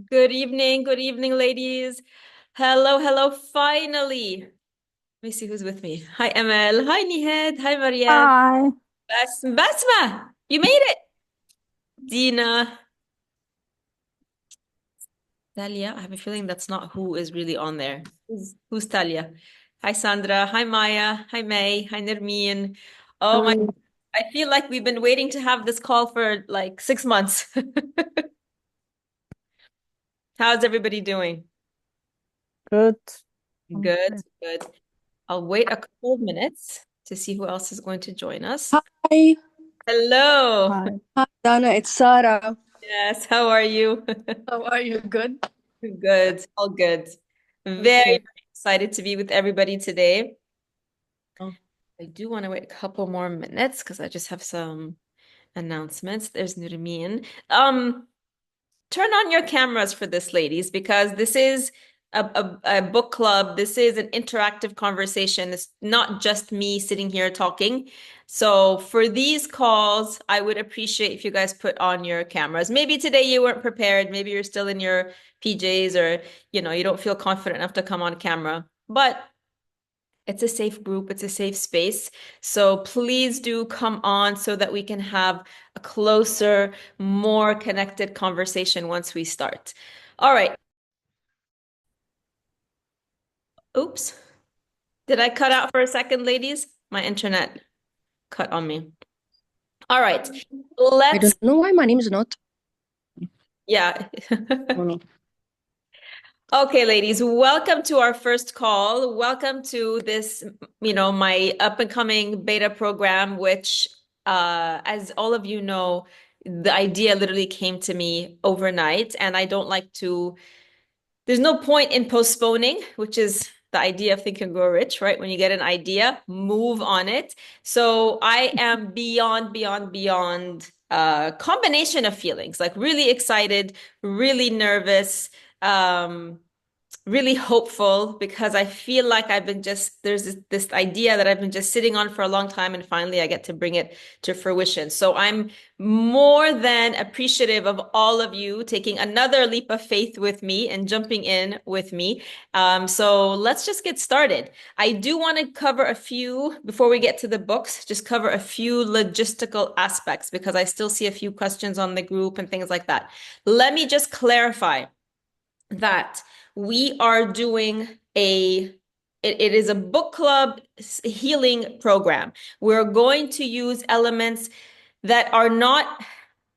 Good evening, ladies. Hello, hello, finally. Let me see who's with me. Hi, Emel. Hi, Nihed. Hi, Marianne. Hi. Basma, you made it. Dina. Talia, I have a feeling that's not who is really on there. Who's Talia? Hi, Sandra. Hi, Maya. Hi, May. Hi, Nermeen. Oh my, Hello. I feel like we've been waiting to have this call for like 6 months. How's everybody doing? Good. Good, Okay. good. I'll wait a couple of minutes to see who else is going to join us. Hi. Hello. Hi. Hi, Dana. It's Sarah. Yes, how are you? How are you? Good. Good, all good. Very, Okay. very excited to be with everybody today. Oh, I do want to wait a couple more minutes because I just have some announcements. There's Nurmeen. Turn on your cameras for this, ladies, because this is a book club. This is an interactive conversation. It's not just me sitting here talking. So for these calls, I would appreciate if you guys put on your cameras. Maybe today you weren't prepared. Maybe you're still in your PJs or, you don't feel confident enough to come on camera. But it's a safe group, it's a safe space. So please do come on so that we can have a closer, more connected conversation once we start. All right. Oops. Did I cut out for a second, ladies? My internet cut on me. All right. I Let's, don't know why my name is not. yeah. Oh, no. Okay, ladies, welcome to our first call. Welcome to this, my up and coming beta program, which, as all of you know, the idea literally came to me overnight, and I don't like to, there's no point in postponing, which is the idea of Think and Grow Rich, right? When you get an idea, move on it. So I am beyond combination of feelings, like really excited, really nervous, um, really hopeful because I feel like I've been just there's this idea that I've been just sitting on for a long time and finally I get to bring it to fruition. So I'm more than appreciative of all of you taking another leap of faith with me and jumping in with me. So let's just get started. I do want to cover a few before we get to the books, just cover a few logistical aspects because I still see a few questions on the group and things like that. Let me just clarify that we are doing it is a book club healing program. We're going to use elements that are not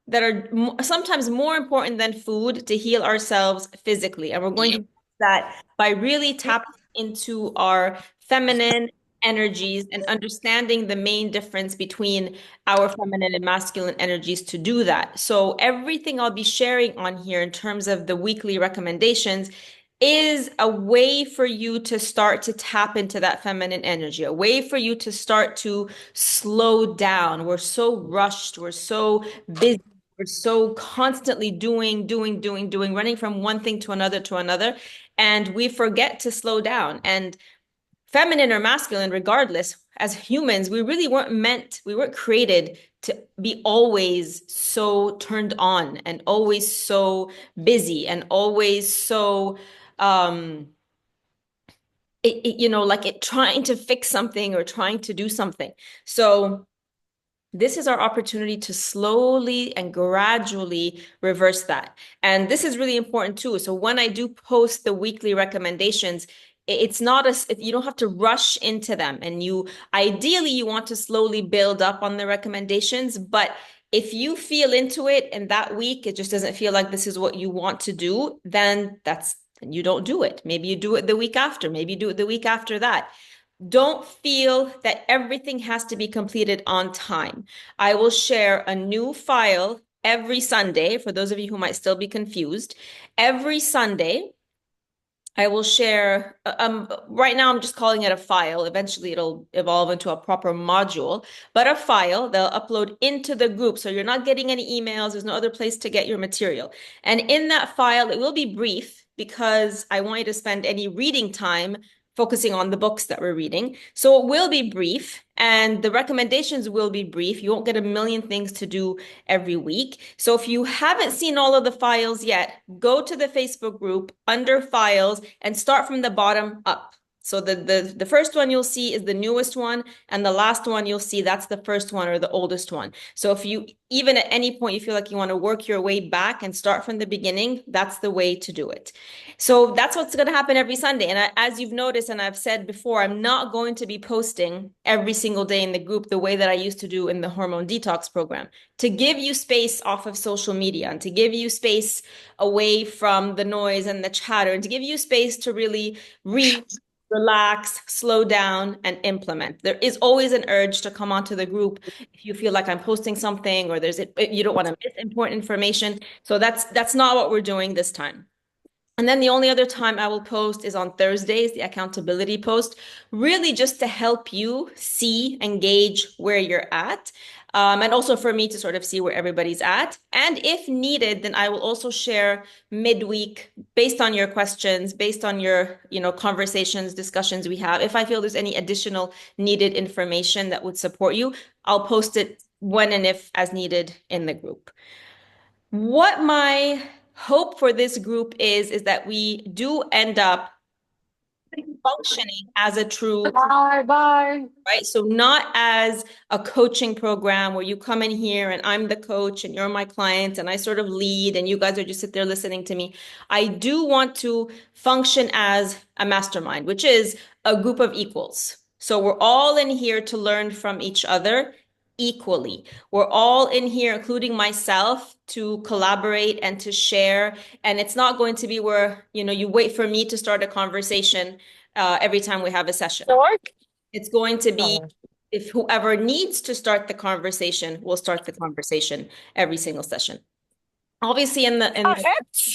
that are sometimes more important than food to heal ourselves physically. And we're going to do that by really tapping into our feminine energies and understanding the main difference between our feminine and masculine energies to do that. So everything I'll be sharing on here in terms of the weekly recommendations is a way for you to start to tap into that feminine energy, a way for you to start to slow down. We're so rushed, we're so busy, we're so constantly doing, running from one thing to another, and we forget to slow down. And feminine or masculine, regardless, as humans, we weren't created to be always so turned on and always so busy and always so, um, like it trying to fix something or trying to do something. So, this is our opportunity to slowly and gradually reverse that. And this is really important too. So when I do post the weekly recommendations, it's not as if you don't have to rush into them. And ideally you want to slowly build up on the recommendations, but if you feel into it and that week it just doesn't feel like this is what you want to do, then you don't do it. Maybe you do it the week after, maybe you do it the week after that. Don't feel that everything has to be completed on time. I will share a new file every Sunday for those of you who might still be confused. Every Sunday, I will share, right now I'm just calling it a file. Eventually it'll evolve into a proper module, but a file they'll upload into the group. So you're not getting any emails. There's no other place to get your material. And in that file, it will be brief because I want you to spend any reading time focusing on the books that we're reading. So it will be brief and the recommendations will be brief. You won't get a million things to do every week. So if you haven't seen all of the files yet, go to the Facebook group under files and start from the bottom up. So the first one you'll see is the newest one, and the last one you'll see that's the first one or the oldest one. So if you even at any point you feel like you want to work your way back and start from the beginning, that's the way to do it. So that's what's going to happen every Sunday. And as you've noticed, and I've said before, I'm not going to be posting every single day in the group the way that I used to do in the hormone detox program, to give you space off of social media and to give you space away from the noise and the chatter and to give you space to really read, relax, slow down, and implement. There is always an urge to come onto the group if you feel like I'm posting something or you don't want to miss important information. So that's not what we're doing this time. And then the only other time I will post is on Thursdays, the accountability post, really just to help you see and gauge where you're at. And also for me to sort of see where everybody's at. And if needed, then I will also share midweek based on your questions, based on your, conversations, discussions we have. If I feel there's any additional needed information that would support you, I'll post it when and if as needed in the group. What my hope for this group is that we do end up functioning as a true Bye. right? So not as a coaching program where you come in here and I'm the coach and you're my client and I sort of lead and you guys are just sit there listening to me. I do want to function as a mastermind, which is a group of equals. So we're all in here to learn from each other equally. We're all in here, including myself, to collaborate and to share. And it's not going to be where, you wait for me to start a conversation every time we have a session. It's going to be if whoever needs to start the conversation will start the conversation every single session. Obviously, in the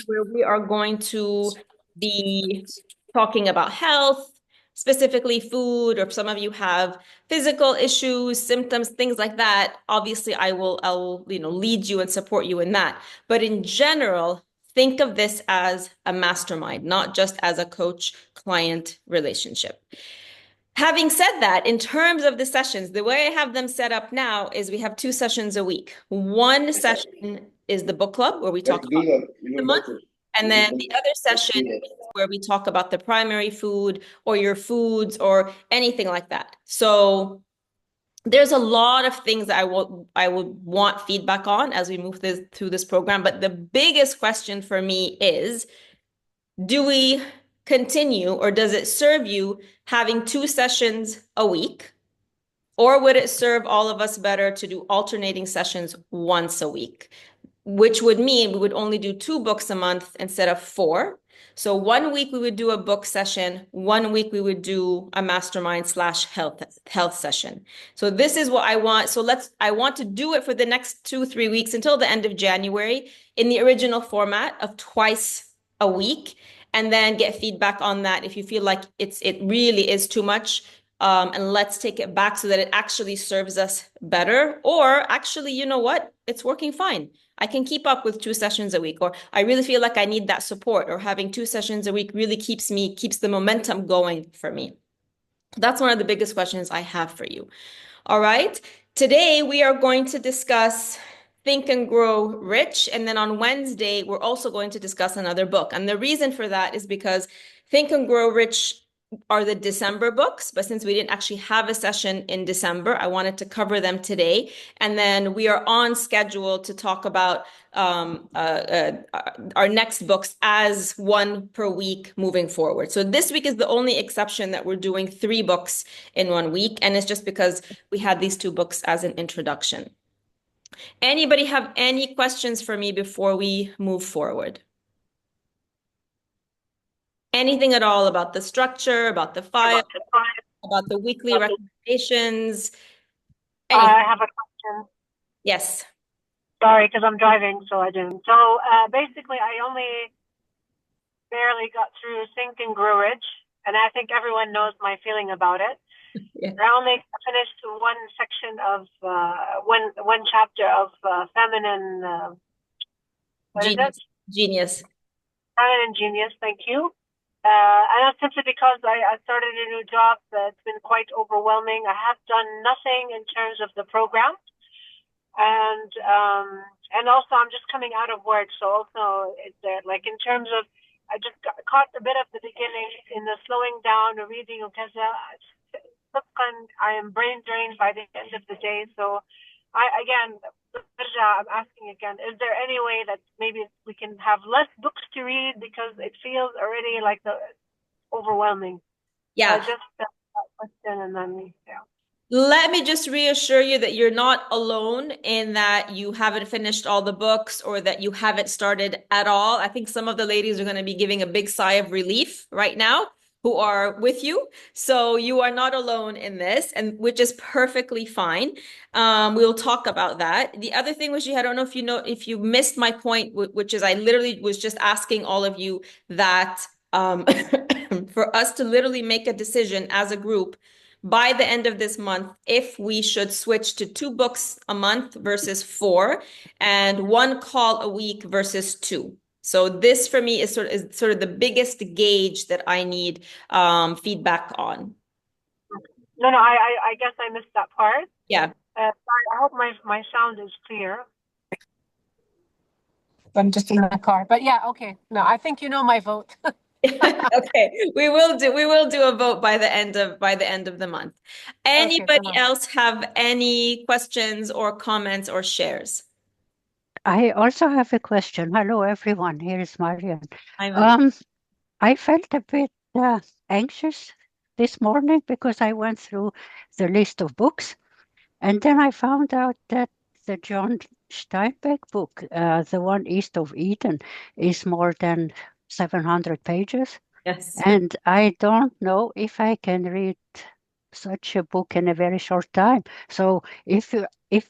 where we are going to be talking about health, specifically food, or some of you have physical issues, symptoms, things like that. Obviously, I'll lead you and support you in that. But in general, think of this as a mastermind, not just as a coach-client relationship. Having said that, in terms of the sessions, the way I have them set up now is we have 2 sessions a week. One session is the book club where we talk about the month, and then the other session is where we talk about the primary food or your foods or anything like that. So there's a lot of things that I would want feedback on as we move through this program. But the biggest question for me is, do we continue or does it serve you having 2 sessions a week? Or would it serve all of us better to do alternating sessions once a week? Which would mean we would only do 2 books a month instead of 4. So 1 week we would do a book session, 1 week we would do a mastermind/health session. So this is what I want. So I want to do it for the next 2-3 weeks until the end of January in the original format of twice a week, and then get feedback on that if you feel like it really is too much. And let's take it back so that it actually serves us better. Or actually, you know what? It's working fine. I can keep up with 2 sessions a week, or I really feel like I need that support, or having 2 sessions a week really keeps the momentum going for me. That's one of the biggest questions I have for you. All right. Today, we are going to discuss Think and Grow Rich. And then on Wednesday, we're also going to discuss another book. And the reason for that is because Think and Grow Rich are the December books, but since we didn't actually have a session in December, I wanted to cover them today. And then we are on schedule to talk about our next books as 1 per week moving forward. So this week is the only exception that we're doing 3 books in 1 week. And it's just because we had these 2 books as an introduction. Anybody have any questions for me before we move forward? Anything at all about the structure, about the file, about the weekly recommendations? I have a question. Yes. Sorry, because I'm driving, so I didn't. So basically, I only barely got through Think and Grow Rich, and I think everyone knows my feeling about it. Yeah. I only finished 1 section of one chapter of Feminine. What is it? Genius. Feminine Genius. Thank you. And that's simply because I started a new job that's been quite overwhelming. I have done nothing in terms of the program. And also I'm just coming out of work. So also it's like in terms of, I just caught a bit of the beginning in the slowing down, the reading, because I am brain drained by the end of the day. So I'm asking again, is there any way that maybe we can have less books to read because it feels already like overwhelming? Yeah. Just that question and then, yeah. Let me just reassure you that you're not alone in that you haven't finished all the books or that you haven't started at all. I think some of the ladies are going to be giving a big sigh of relief right now who are with you. So you are not alone in this, and which is perfectly fine. We'll talk about that. The other thing was, I don't know if you missed my point, which is I literally was just asking all of you that for us to literally make a decision as a group by the end of this month, if we should switch to 2 books a month versus 4, and 1 call a week versus 2. So this for me is sort of the biggest gauge that I need feedback on. No, I guess I missed that part. Yeah. Sorry, I hope my sound is clear. I'm just in the car, but yeah, okay. No, I think you know my vote. Okay, we will do a vote by the end of the month. Anybody else have any questions or comments or shares? I also have a question. Hello, everyone. Here is Marian. Hi, I felt a bit anxious this morning because I went through the list of books, and then I found out that the John Steinbeck book, the one East of Eden, is more than 700 pages. Yes. And I don't know if I can read such a book in a very short time. So if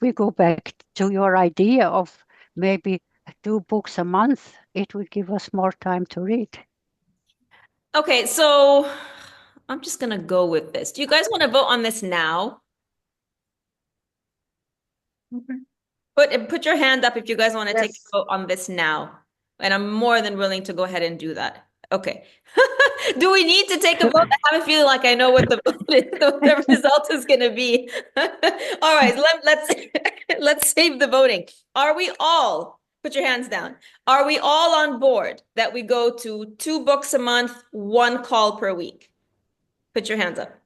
we go back to your idea of maybe 2 books a month, it would give us more time to read. Okay, so I'm just gonna go with this. Do you guys want to vote on this now? Put your hand up if you guys want to take a vote on this now. And I'm more than willing to go ahead and do that. Okay. Do we need to take a vote? I have a feeling like I know what the result is going to be. All right, let's save the voting. Are we all, put your hands down. Are we all on board that we go to 2 books a month, 1 call per week? Put your hands up.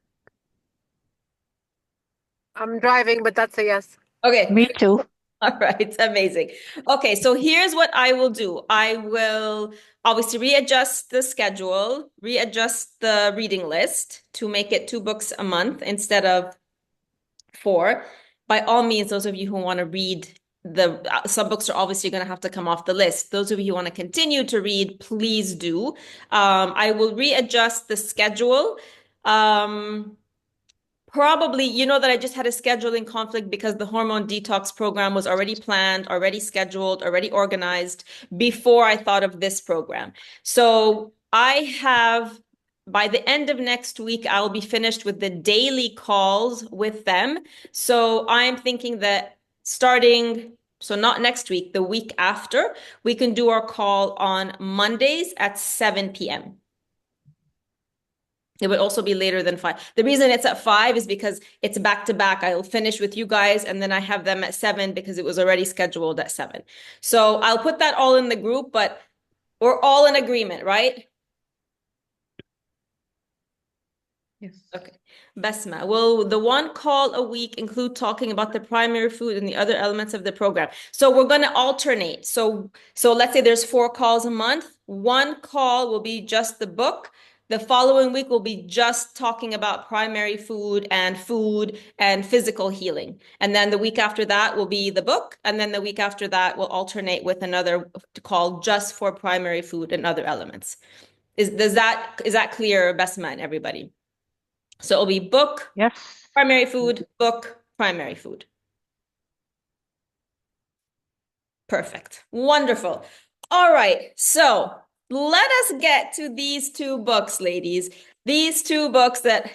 I'm driving, but that's a yes. Okay. Me too. All right, amazing. Okay, so here's what I will do. I will obviously readjust the schedule, readjust the reading list to make it 2 books a month instead of 4. By all means, those of you who want to read, some books are obviously going to have to come off the list. Those of you who want to continue to read, please do. I will readjust the schedule. Probably, you know that I just had a scheduling conflict because the hormone detox program was already planned, already scheduled, already organized before I thought of this program. So by the end of next week, I'll be finished with the daily calls with them. So I'm thinking that so not next week, the week after, we can do our call on Mondays at 7 p.m. It would also be later than 5. The reason it's at 5 is because it's back to back. I'll finish with you guys and then I have them at 7 because it was already scheduled at 7. So I'll put that all in the group, but we're all in agreement, right? Yes. Okay. Basma, will the 1 call a week include talking about the primary food and the other elements of the program? So we're going to alternate. So let's say there's 4 calls a month. 1 call will be just the book. The following week will be just talking about primary food and physical healing. And then the week after that will be the book. And then the week after that will alternate with another call just for primary food and other elements. Is that clear, Basma and everybody? So it'll be book, yes, primary food, book, primary food. Perfect. Wonderful. All right. So let us get to these 2 books, ladies. These 2 books that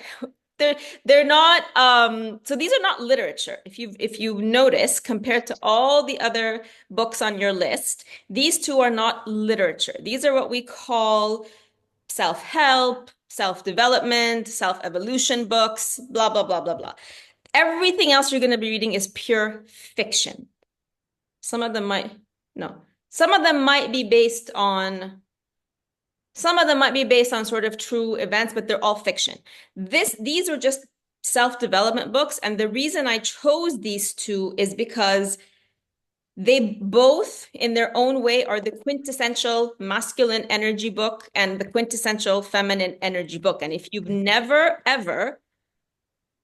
they're not so these are not literature. If you notice, compared to all the other books on your list, these 2 are not literature. These are what we call self-help, self-development, self-evolution books, blah, blah, blah, blah, blah. Everything else you're going to be reading is pure fiction. Some of them might be based on sort of true events, but they're all fiction. These are just self-development books. And the reason I chose these two is because they both, in their own way, are the quintessential masculine energy book and the quintessential feminine energy book. And if you've never, ever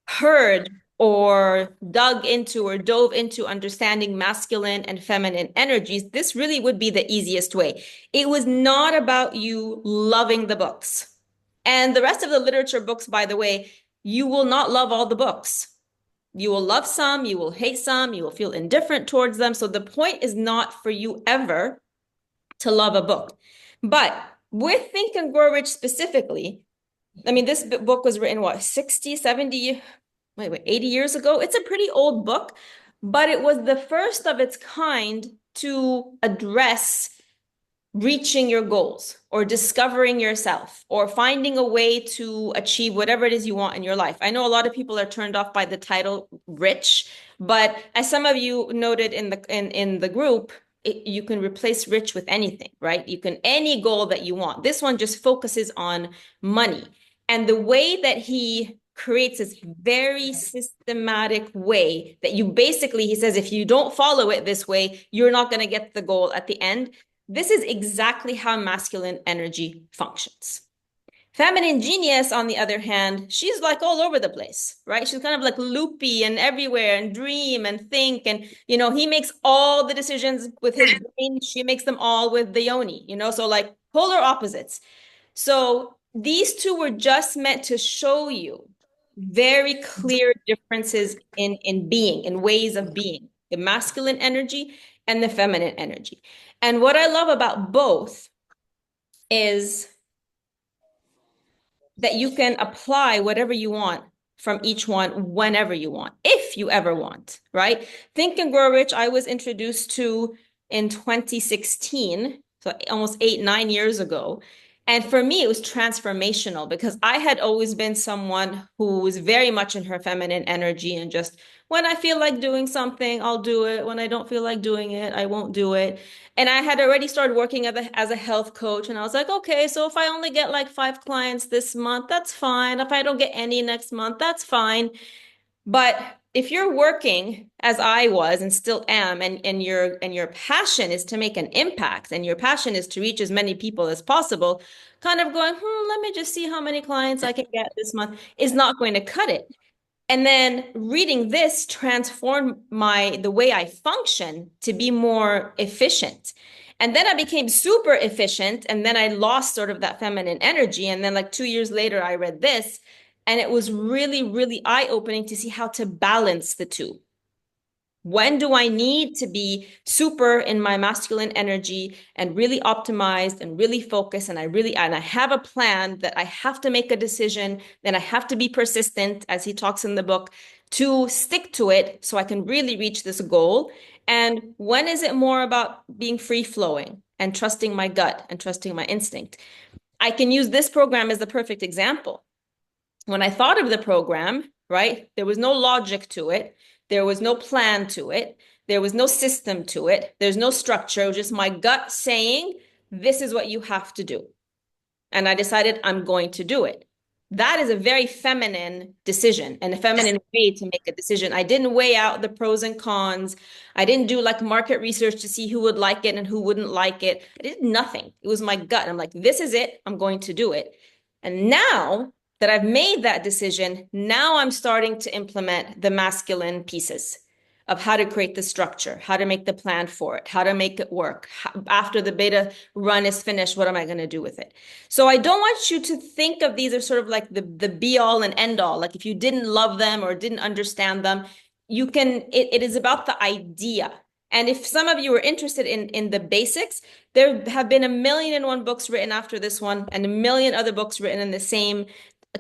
heard or dug into or dove into understanding masculine and feminine energies, this really would be the easiest way. It was not about you loving the books. And the rest of the literature books, by the way, you will not love all the books. You will love some, you will hate some, you will feel indifferent towards them. So the point is not for you ever to love a book. But with Think and Grow Rich specifically, I mean, this book was written, what, 60, 70, 80 years ago? It's a pretty old book, but it was the first of its kind to address reaching your goals or discovering yourself or finding a way to achieve whatever it is you want in your life. I know a lot of people are turned off by the title rich, but as some of you noted in the group, you can replace rich with anything, right? You can, any goal that you want. This one just focuses on money. And the way that he creates this very systematic way that you basically, he says, if you don't follow it this way, you're not going to get the goal at the end. This is exactly how masculine energy functions. Feminine genius, on the other hand, she's like all over the place, right? She's kind of like loopy and everywhere and dream and think. And, you know, he makes all the decisions with his brain. She makes them all with the yoni, you know, so like polar opposites. So these two were just meant to show you very clear differences in being, in ways of being, the masculine energy and the feminine energy. And what I love about both is that you can apply whatever you want from each one whenever you want, if you ever want, right? Think and Grow Rich, I was introduced to in 2016, so almost 8-9 years ago. And for me, it was transformational because I had always been someone who was very much in her feminine energy and just, when I feel like doing something, I'll do it. When I don't feel like doing it, I won't do it. And I had already started working as a health coach. And I was like, okay, so if I only get like 5 clients this month, that's fine. If I don't get any next month, that's fine. But if you're working as I was and still am, and your passion is to make an impact, and your passion is to reach as many people as possible, kind of going, let me just see how many clients I can get this month, is not going to cut it. And then reading this transformed the way I function to be more efficient. And then I became super efficient, and then I lost sort of that feminine energy. And then like 2 years later, I read this. And it was really, really eye-opening to see how to balance the two. When do I need to be super in my masculine energy and really optimized and really focused? And I have a plan that I have to make a decision, then I have to be persistent, as he talks in the book, to stick to it so I can really reach this goal. And when is it more about being free-flowing and trusting my gut and trusting my instinct? I can use this program as the perfect example. When I thought of the program, right, there was no logic to it. There was no plan to it. There was no system to it. There's no structure. It was just my gut saying, this is what you have to do. And I decided I'm going to do it. That is a very feminine decision and a feminine way to make a decision. I didn't weigh out the pros and cons. I didn't do like market research to see who would like it and who wouldn't like it. I did nothing. It was my gut. I'm like, this is it. I'm going to do it. And now that I've made that decision, now I'm starting to implement the masculine pieces of how to create the structure, how to make the plan for it, how to make it work. After the beta run is finished, what am I going to do with it? So I don't want you to think of these as sort of like the be all and end all. Like if you didn't love them or didn't understand them, you can, it is about the idea. And if some of you are interested in the basics, there have been 1,000,001 books written after this one and 1,000,000 other books written in the same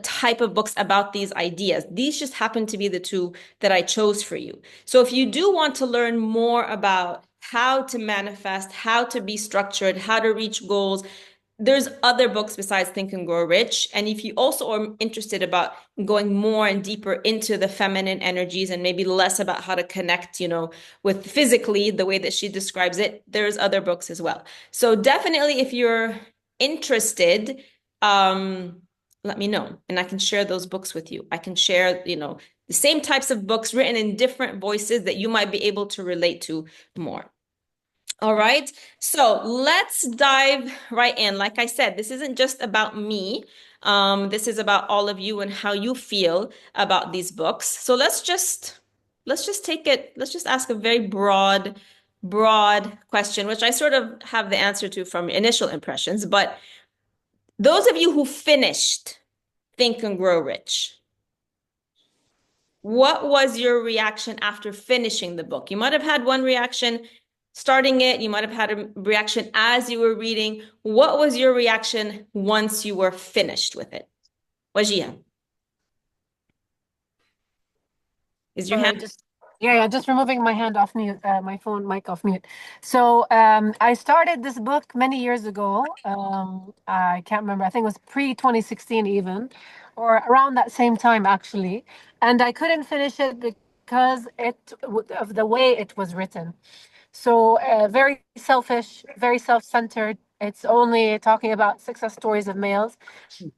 type of books about these ideas. These just happen to be the 2 that I chose for you. So if you do want to learn more about how to manifest, how to be structured, how to reach goals, there's other books besides Think and Grow Rich. And if you also are interested about going more and deeper into the feminine energies and maybe less about how to connect, with physically the way that she describes it, there's other books as well. So definitely if you're interested, let me know and I can share those books with you. I can share, the same types of books written in different voices that you might be able to relate to more. All right, so let's dive right in. Like I said, this isn't just about me. This is about all of you and how you feel about these books. So let's just take it, let's just ask a very broad question, which I sort of have the answer to from initial impressions. But those of you who finished Think and Grow Rich, what was your reaction after finishing the book? You might have had one reaction starting it, you might have had a reaction as you were reading. What was your reaction once you were finished with it? Wajia, is your hand? Just removing my hand off mute, my phone mic off mute. So I started this book many years ago. I can't remember. I think it was pre-2016 even, or around that same time actually. And I couldn't finish it because of the way it was written. So very selfish, very self-centered. It's only talking about success stories of males.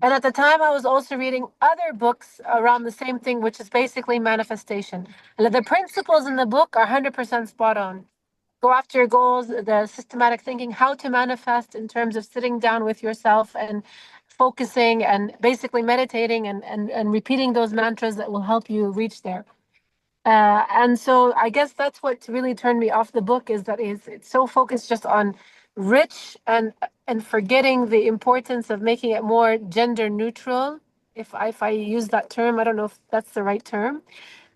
And at the time, I was also reading other books around the same thing, which is basically manifestation. And the principles in the book are 100% spot on. Go after your goals, the systematic thinking, how to manifest in terms of sitting down with yourself and focusing and basically meditating and repeating those mantras that will help you reach there. And so I guess that's what really turned me off the book is that it's so focused just on rich and forgetting the importance of making it more gender neutral. If I use that term, I don't know if that's the right term.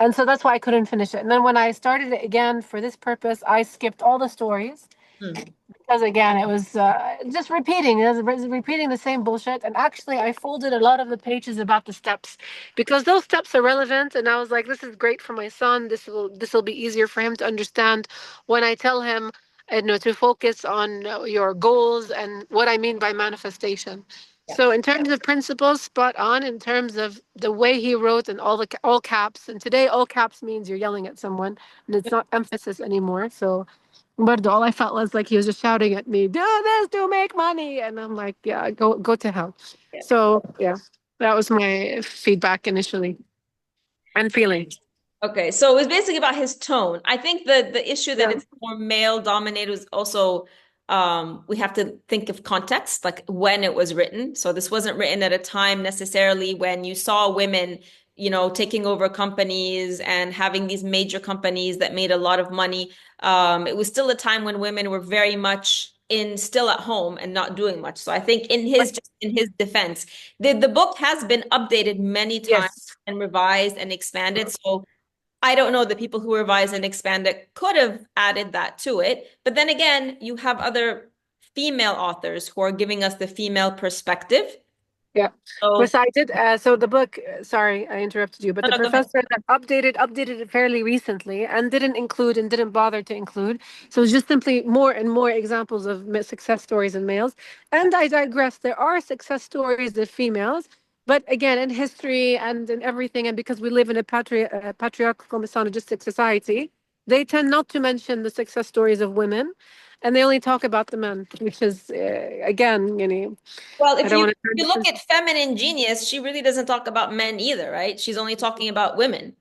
And so that's why I couldn't finish it. And then when I started it again for this purpose, I skipped all the stories. Because again, it was just repeating. It was repeating the same bullshit. And actually, I folded a lot of the pages about the steps because those steps are relevant. And I was like, this is great for my son. This will be easier for him to understand when I tell him, to focus on your goals and what I mean by manifestation. So in terms of principles, spot on. In terms of the way he wrote and all caps. And today, all caps means you're yelling at someone, and it's not emphasis anymore. So. But all I felt was like he was just shouting at me, do this to make money. And I'm like, yeah, go to hell. Yeah. So yeah, that was my feedback initially and feeling. Okay, so it was basically about his tone. I think the issue that it's more male dominated was also we have to think of context, like when it was written. So this wasn't written at a time necessarily when you saw women, taking over companies and having these major companies that made a lot of money. It was still a time when women were very much still at home and not doing much. So I think in his defense, the book has been updated many times and revised and expanded. So I don't know the people who revised and expanded could have added that to it. But then again, you have other female authors who are giving us the female perspective. Yeah. So, So the book, sorry, I interrupted you, but the professor that updated it fairly recently and didn't bother to include. So it's just simply more and more examples of success stories in males. And I digress. There are success stories of females, but again, in history and in everything, and because we live in a patriarchal misogynistic society, they tend not to mention the success stories of women. And they only talk about the men, which is, again, well, if you look at Feminine Genius, she really doesn't talk about men either, right? She's only talking about women.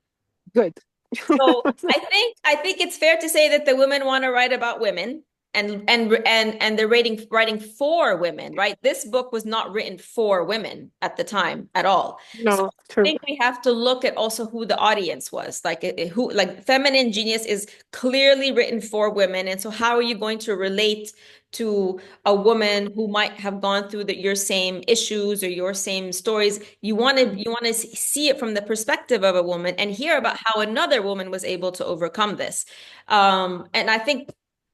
Good. So I think it's fair to say that the women want to write about women and they're writing for women, right? This book was not written for women at the time at all. No, so true. I think we have to look at also who the audience was. Like Feminine Genius is clearly written for women. And so how are you going to relate to a woman who might have gone through your same issues or your same stories? You want to see it from the perspective of a woman and hear about how another woman was able to overcome this. And I think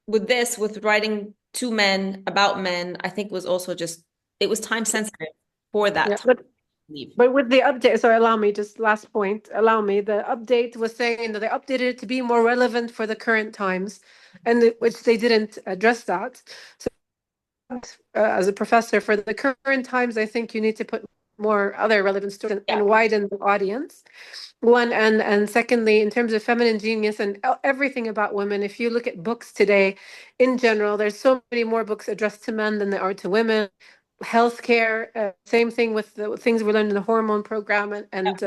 with writing to men about men, I think was also it was time sensitive for that. Yeah, but with the update, so allow me, just last point, the update was saying that they updated it to be more relevant for the current times, and which they didn't address that. So as a professor for the current times, I think you need to put more other relevant stories Yeah. and widen the audience. One, and secondly, in terms of feminine genius and everything about women, if you look at books today, in general, there's so many more books addressed to men than there are to women. Healthcare, same thing with the things we learned in the hormone program and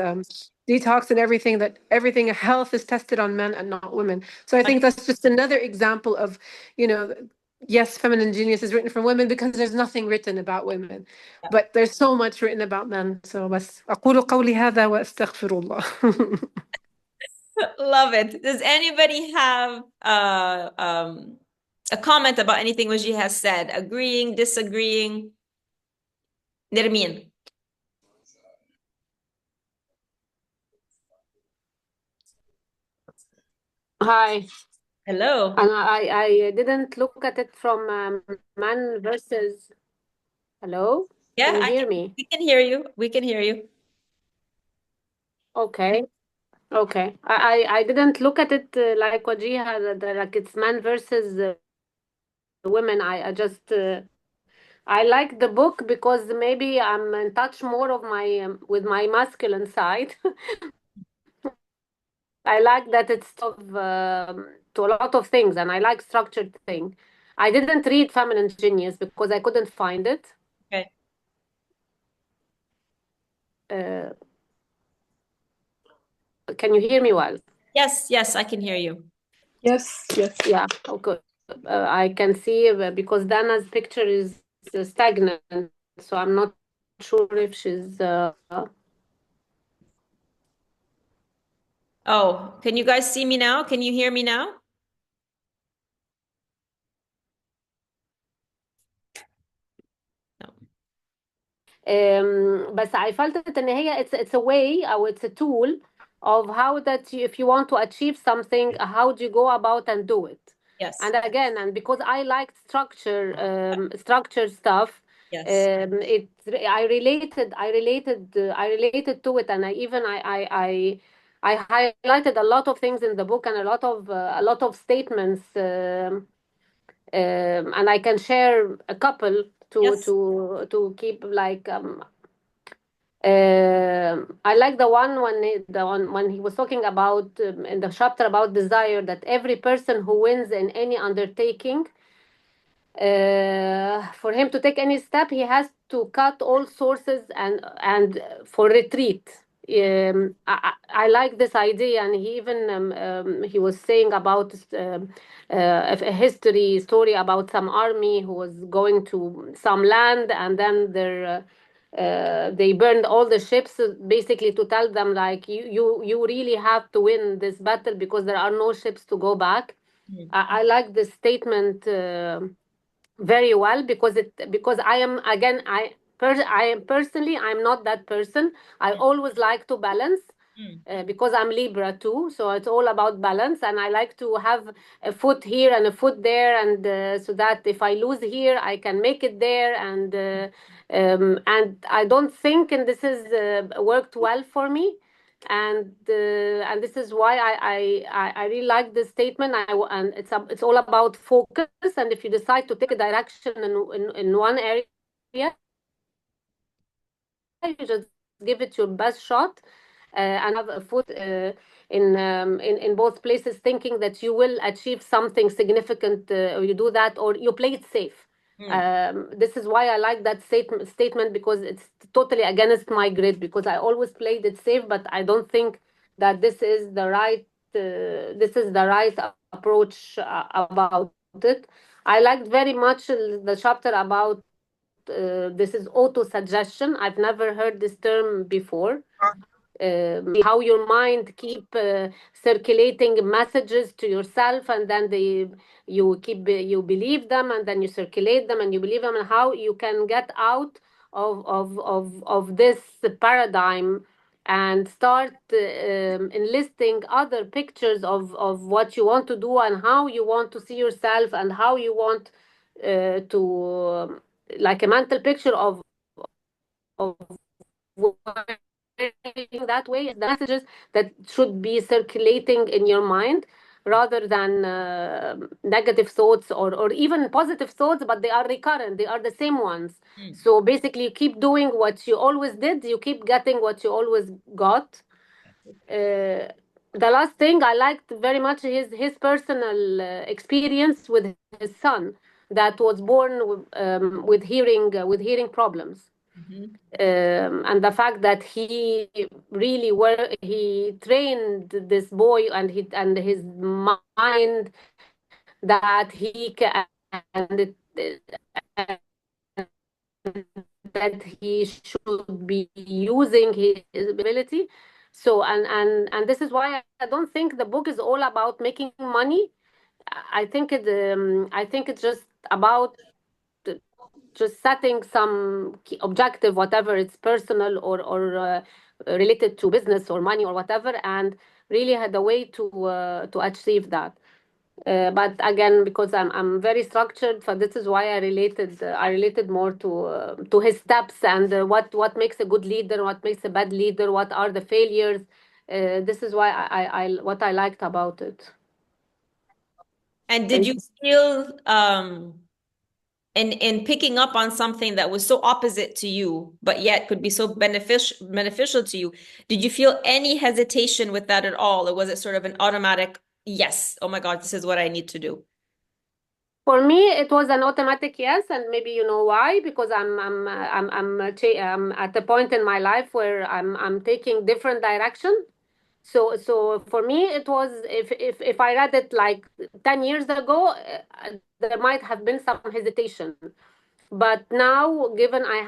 detox and everything health is tested on men and not women. So I think that's just another example of, yes, feminine genius is written for women because there's nothing written about women, but there's so much written about men. So بس أقول قولي هذا وأستغفر الله. Love it. Does anybody have a comment about anything Waji has said? Agreeing, disagreeing? Nermin. Hi. Hello. And I didn't look at it from man versus. Hello? Yeah, Can you hear me? we can hear you. We can hear you. Okay. Okay. I didn't look at it like Wajiha, like it's man versus women. I just I like the book because maybe I'm in touch more of my with my masculine side. I like that it's to a lot of things, and I like structured thing. I didn't read Feminine Genius because I couldn't find it. Okay. Can you hear me well? Yes, I can hear you. Yes, yes. Yeah, okay. I can see because Dana's picture is stagnant, so I'm not sure if she's. Oh, can you guys see me now? Can you hear me now? بس I felt it إن هي it's a way or it's a tool of how that if you want to achieve something, how do you go about and do it? Yes. And again, and because I liked structured stuff, Yes. I related to it, and I highlighted a lot of things in the book and a lot of statements, and I can share a couple Yes. to keep like I like the one when he was talking about in the chapter about desire, that every person who wins in any undertaking, for him to take any step, he has to cut all sources and for retreat. I like this idea, and he even he was saying about a history story about some army who was going to some land, and then they burned all the ships, basically to tell them like you really have to win this battle because there are no ships to go back. I like this statement very well because I am again I am personally I'm not that person. I always like to balance. Because I'm Libra too, so it's all about balance, and I like to have a foot here and a foot there, and so that if I lose here, I can make it there, and I don't think, and this is worked well for me, and this is why I really like this statement. And it's all about focus, and if you decide to take a direction in one area, you just give it your best shot, and have a foot in both places, thinking that you will achieve something significant, or you do that, or you play it safe. This is why I like that statement, because it's totally against my grid, because I always played it safe, but I don't think that this is the right approach about it. I liked very much the chapter about this is auto-suggestion. I've never heard this term before. How your mind keep circulating messages to yourself, and then you believe them, and then you circulate them and you believe them, and how you can get out of this paradigm and start enlisting other pictures of what you want to do and how you want to see yourself and how you want to like a mental picture of that way, the messages that should be circulating in your mind. rather than negative thoughts or even positive thoughts, but they are recurrent, they are the same ones. So basically, you keep doing what you always did, you keep getting what you always got. The last thing I liked very much is his personal experience with his son that was born with hearing problems. And the fact that he really he trained this boy and his mind that he can and that he should be using his ability. So and this is why I don't think the book is all about making money. I think it's just about just setting some objective, whatever it's personal or related to business or money or whatever, and really had a way to achieve that. But again, because I'm very structured, so this is why I related more to his steps and what makes a good leader, what makes a bad leader, what are the failures. This is why what I liked about it. And did you feel in picking up on something that was so opposite to you, but yet could be so beneficial to you, did you feel any hesitation with that at all? Or was it sort of an automatic, yes, oh my God, this is what I need to do? For me, it was an automatic yes, and maybe you know why, because I'm at a point in my life where I'm taking different direction. So for me, it was if I read it like 10 years ago, there might have been some hesitation. But now, given I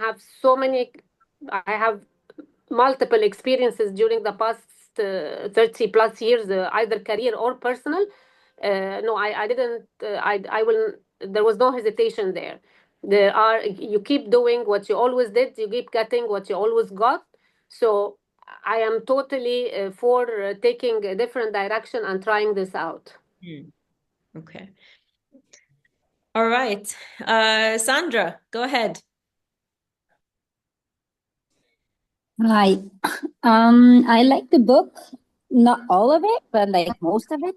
have multiple experiences during the past 30 plus years, either career or personal. No, I didn't. I will. There was no hesitation there. You keep doing what you always did. You keep getting what you always got. So I am totally for taking a different direction and trying this out. Okay. All right. Sandra, go ahead. Hi. I like the book, not all of it, but like most of it.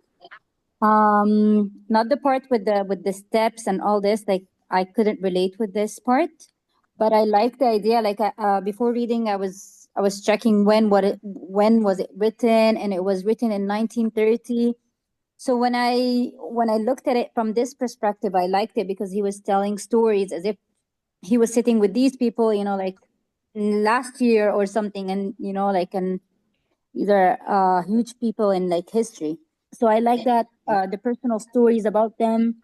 Not the part with the steps and all this. Like I couldn't relate with this part, but I like the idea. Like before reading, I was checking when was it written, and it was written in 1930. So when I looked at it from this perspective, I liked it because he was telling stories as if he was sitting with these people, like last year or something, and and these are huge people in like history. So I like that the personal stories about them,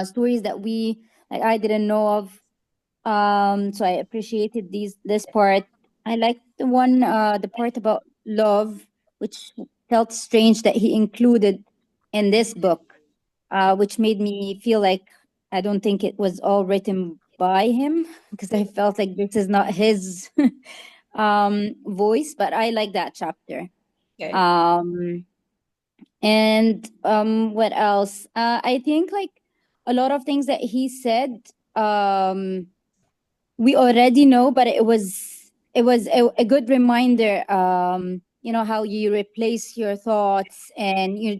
stories that I didn't know of. So I appreciated this part. I like the part about love, which felt strange that he included in this book, which made me feel like I don't think it was all written by him, because I felt like this is not his voice. But I like that chapter. Okay. And what else? I think like a lot of things that he said, we already know, but it was a good reminder. How you replace your thoughts and you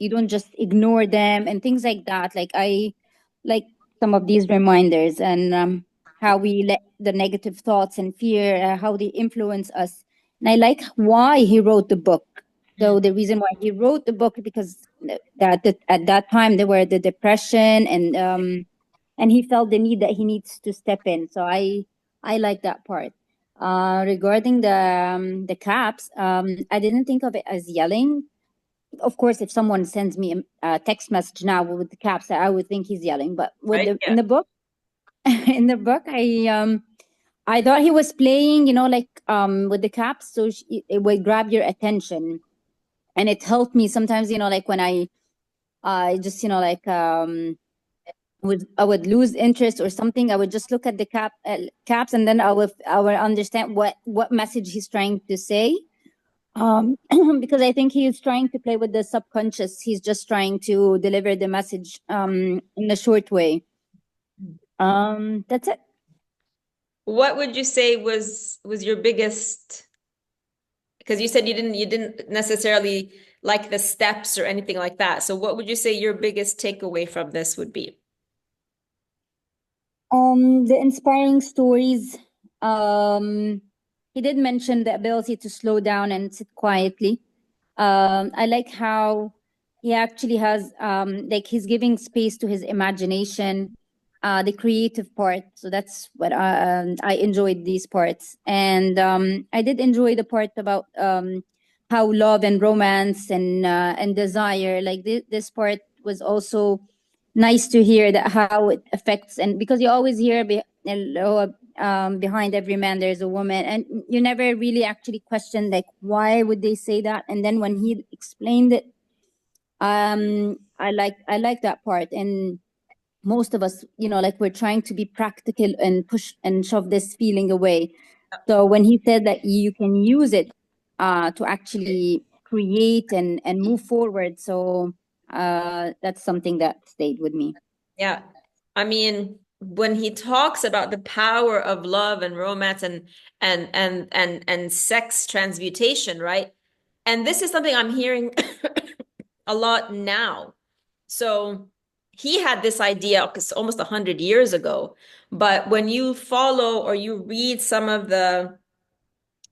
don't just ignore them and things like that. Like I like some of these reminders, and how we let the negative thoughts and fear, how they influence us. And I like why he wrote the book. So the reason why he wrote the book, because at that time there were the depression, and he felt the need that he needs to step in. So I like that part. Regarding the caps, I didn't think of it as yelling. Of course, if someone sends me a text message now with the caps, I would think he's yelling. But in the book, I thought he was playing, with the caps, so it would grab your attention, and it helped me sometimes. Like when I just I would lose interest or something, I would just look at the caps, and then I would understand what message he's trying to say. Because I think he is trying to play with the subconscious. He's just trying to deliver the message in a short way. That's it. What would you say was your biggest, because you said you didn't necessarily like the steps or anything like that. So what would you say your biggest takeaway from this would be? The inspiring stories. He did mention the ability to slow down and sit quietly. I like how he actually has, like he's giving space to his imagination, the creative part. So that's what I enjoyed these parts. And I did enjoy the part about how love and romance and desire, like this part was also nice to hear that how it affects, and because you always hear behind every man there's a woman, and you never really actually question like why would they say that, and then when he explained it, I like that part. And most of us, like we're trying to be practical and push and shove this feeling away. So when he said that you can use it to actually create and move forward, so that's something that stayed with me. Yeah. I mean, when he talks about the power of love and romance and sex transmutation, right? And this is something I'm hearing a lot now. So he had this idea almost 100 years ago, but when you follow or you read some of the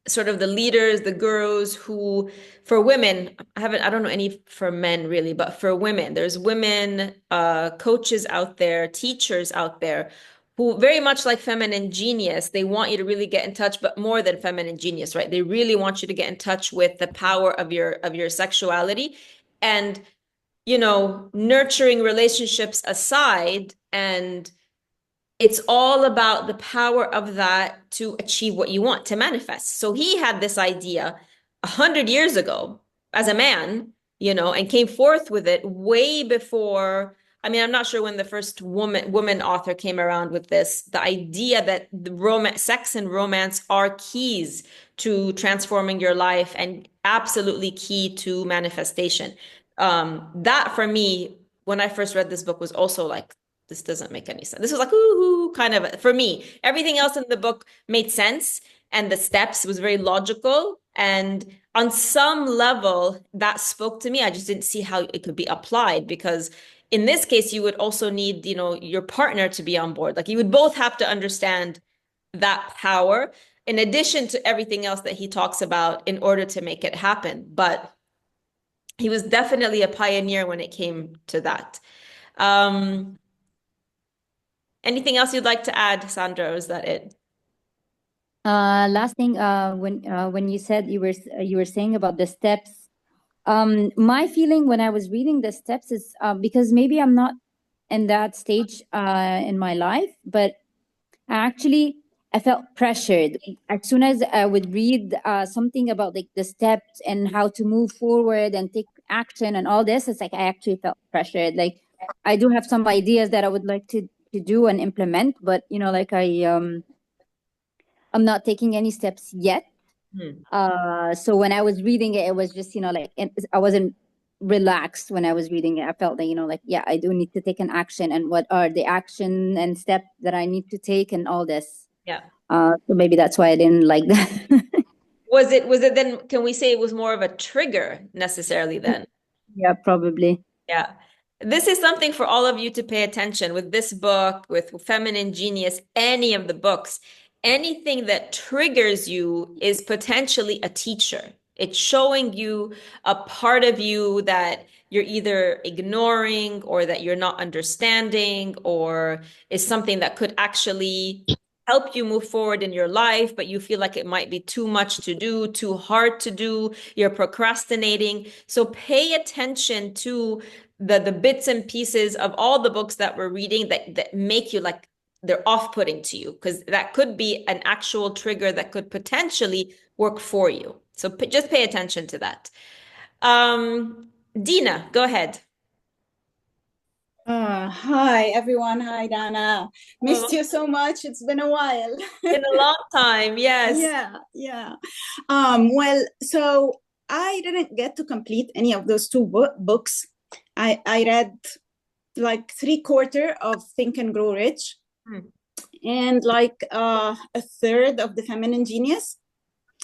sort of the leaders, the gurus who, for women, I don't know any for men really, but for women, there's women coaches out there, teachers out there who very much like Feminine Genius, they want you to really get in touch, but more than Feminine Genius, right? They really want you to get in touch with the power of your sexuality and, nurturing relationships aside, and it's all about the power of that to achieve what you want, to manifest. So he had this idea 100 years ago as a man, and came forth with it way before. I mean, I'm not sure when the first woman author came around with this, the idea that the sex and romance are keys to transforming your life and absolutely key to manifestation. That for me, when I first read this book, was also like, this doesn't make any sense. This was like, ooh, kind of for me. Everything else in the book made sense, and the steps was very logical. And on some level, that spoke to me. I just didn't see how it could be applied, because in this case, you would also need, your partner to be on board. Like you would both have to understand that power in addition to everything else that he talks about in order to make it happen. But he was definitely a pioneer when it came to that. Anything else you'd like to add, Sandra, or is that it? Last thing, when you said you were saying about the steps, my feeling when I was reading the steps is because maybe I'm not in that stage in my life, but actually I felt pressured as soon as I would read something about like the steps and how to move forward and take action and all this. It's like I actually felt pressured. Like I do have some ideas that I would like to do and implement, but like I'm not taking any steps yet. So when I was reading it, it was just like I wasn't relaxed when I was reading it. I felt that like yeah, I do need to take an action, and what are the action and steps that I need to take and all this. Yeah. So maybe that's why I didn't like that. Was it then, can we say it was more of a trigger necessarily then? Yeah, probably. Yeah. This is something for all of you to pay attention with this book, with Feminine Genius, any of the books. Anything that triggers you is potentially a teacher. It's showing you a part of you that you're either ignoring or that you're not understanding, or is something that could actually help you move forward in your life, but you feel like it might be too much to do, too hard to do, you're procrastinating. So pay attention to the bits and pieces of all the books that we're reading that make you like they're off-putting to you, because that could be an actual trigger that could potentially work for you. So just pay attention to that. Dina, go ahead. Hi, everyone. Hi, Dana. Missed you so much. It's been a while. Been a long time, yes. Yeah. Well, so I didn't get to complete any of those two books. I read like 3/4 of Think and Grow Rich and like a third of The Feminine Genius.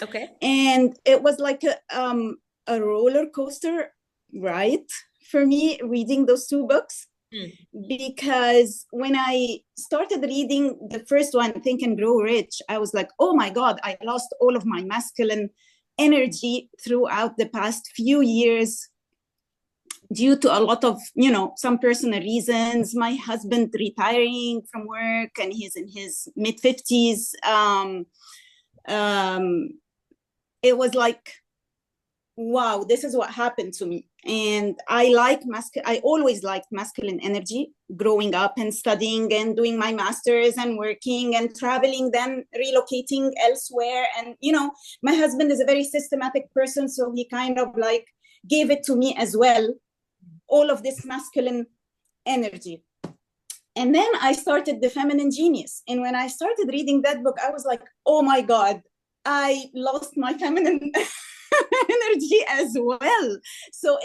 Okay. And it was like a roller coaster right for me reading those two books. Because when I started reading the first one, Think and Grow Rich, I was like, oh my God, I lost all of my masculine energy throughout the past few years due to a lot of, some personal reasons. My husband retiring from work and he's in his mid 50s. It was like, wow, this is what happened to me. And I always liked masculine energy growing up and studying and doing my master's and working and traveling, then relocating elsewhere. And, my husband is a very systematic person. So he kind of like gave it to me as well, all of this masculine energy. And then I started The Feminine Genius. And when I started reading that book, I was like, oh my God, I lost my feminine energy as well. So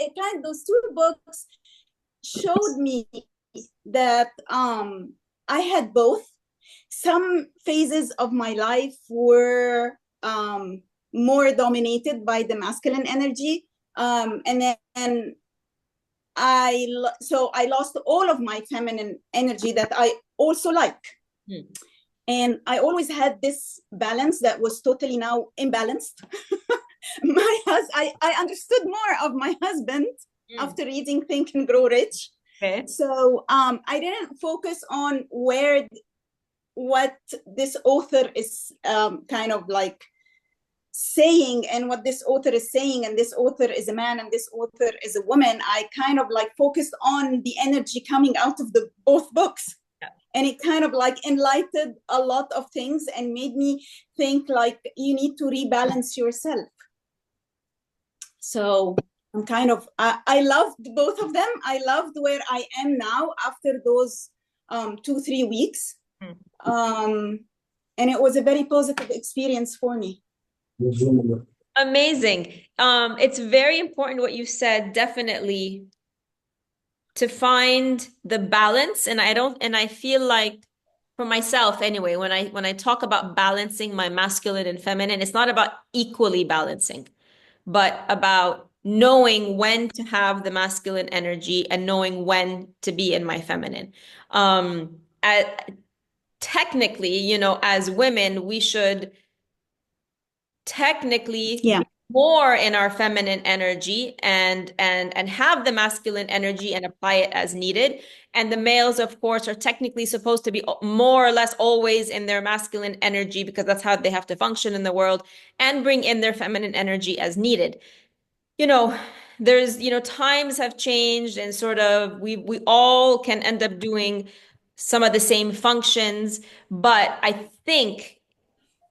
those two books showed me that I had both. Some phases of my life were more dominated by the masculine energy, and then I lost all of my feminine energy that I also like. And I always had this balance that was totally now imbalanced. I understood more of my husband after reading Think and Grow Rich. Okay. So I didn't focus on what this author is kind of like saying and what this author is saying, and this author is a man and this author is a woman. I kind of like focused on the energy coming out of both books. And it kind of like enlightened a lot of things and made me think like you need to rebalance yourself. So I'm I loved both of them. I loved where I am now after those 2-3 weeks. And it was a very positive experience for me. Amazing. It's very important what you said, definitely, to find the balance. And I feel like for myself anyway, when I talk about balancing my masculine and feminine, it's not about equally balancing, but about knowing when to have the masculine energy and knowing when to be in my feminine. Technically, as women, we should technically be more in our feminine energy and have the masculine energy and apply it as needed. And the males, of course, are technically supposed to be more or less always in their masculine energy because that's how they have to function in the world, and bring in their feminine energy as needed. There's, times have changed, and sort of we all can end up doing some of the same functions, but I think,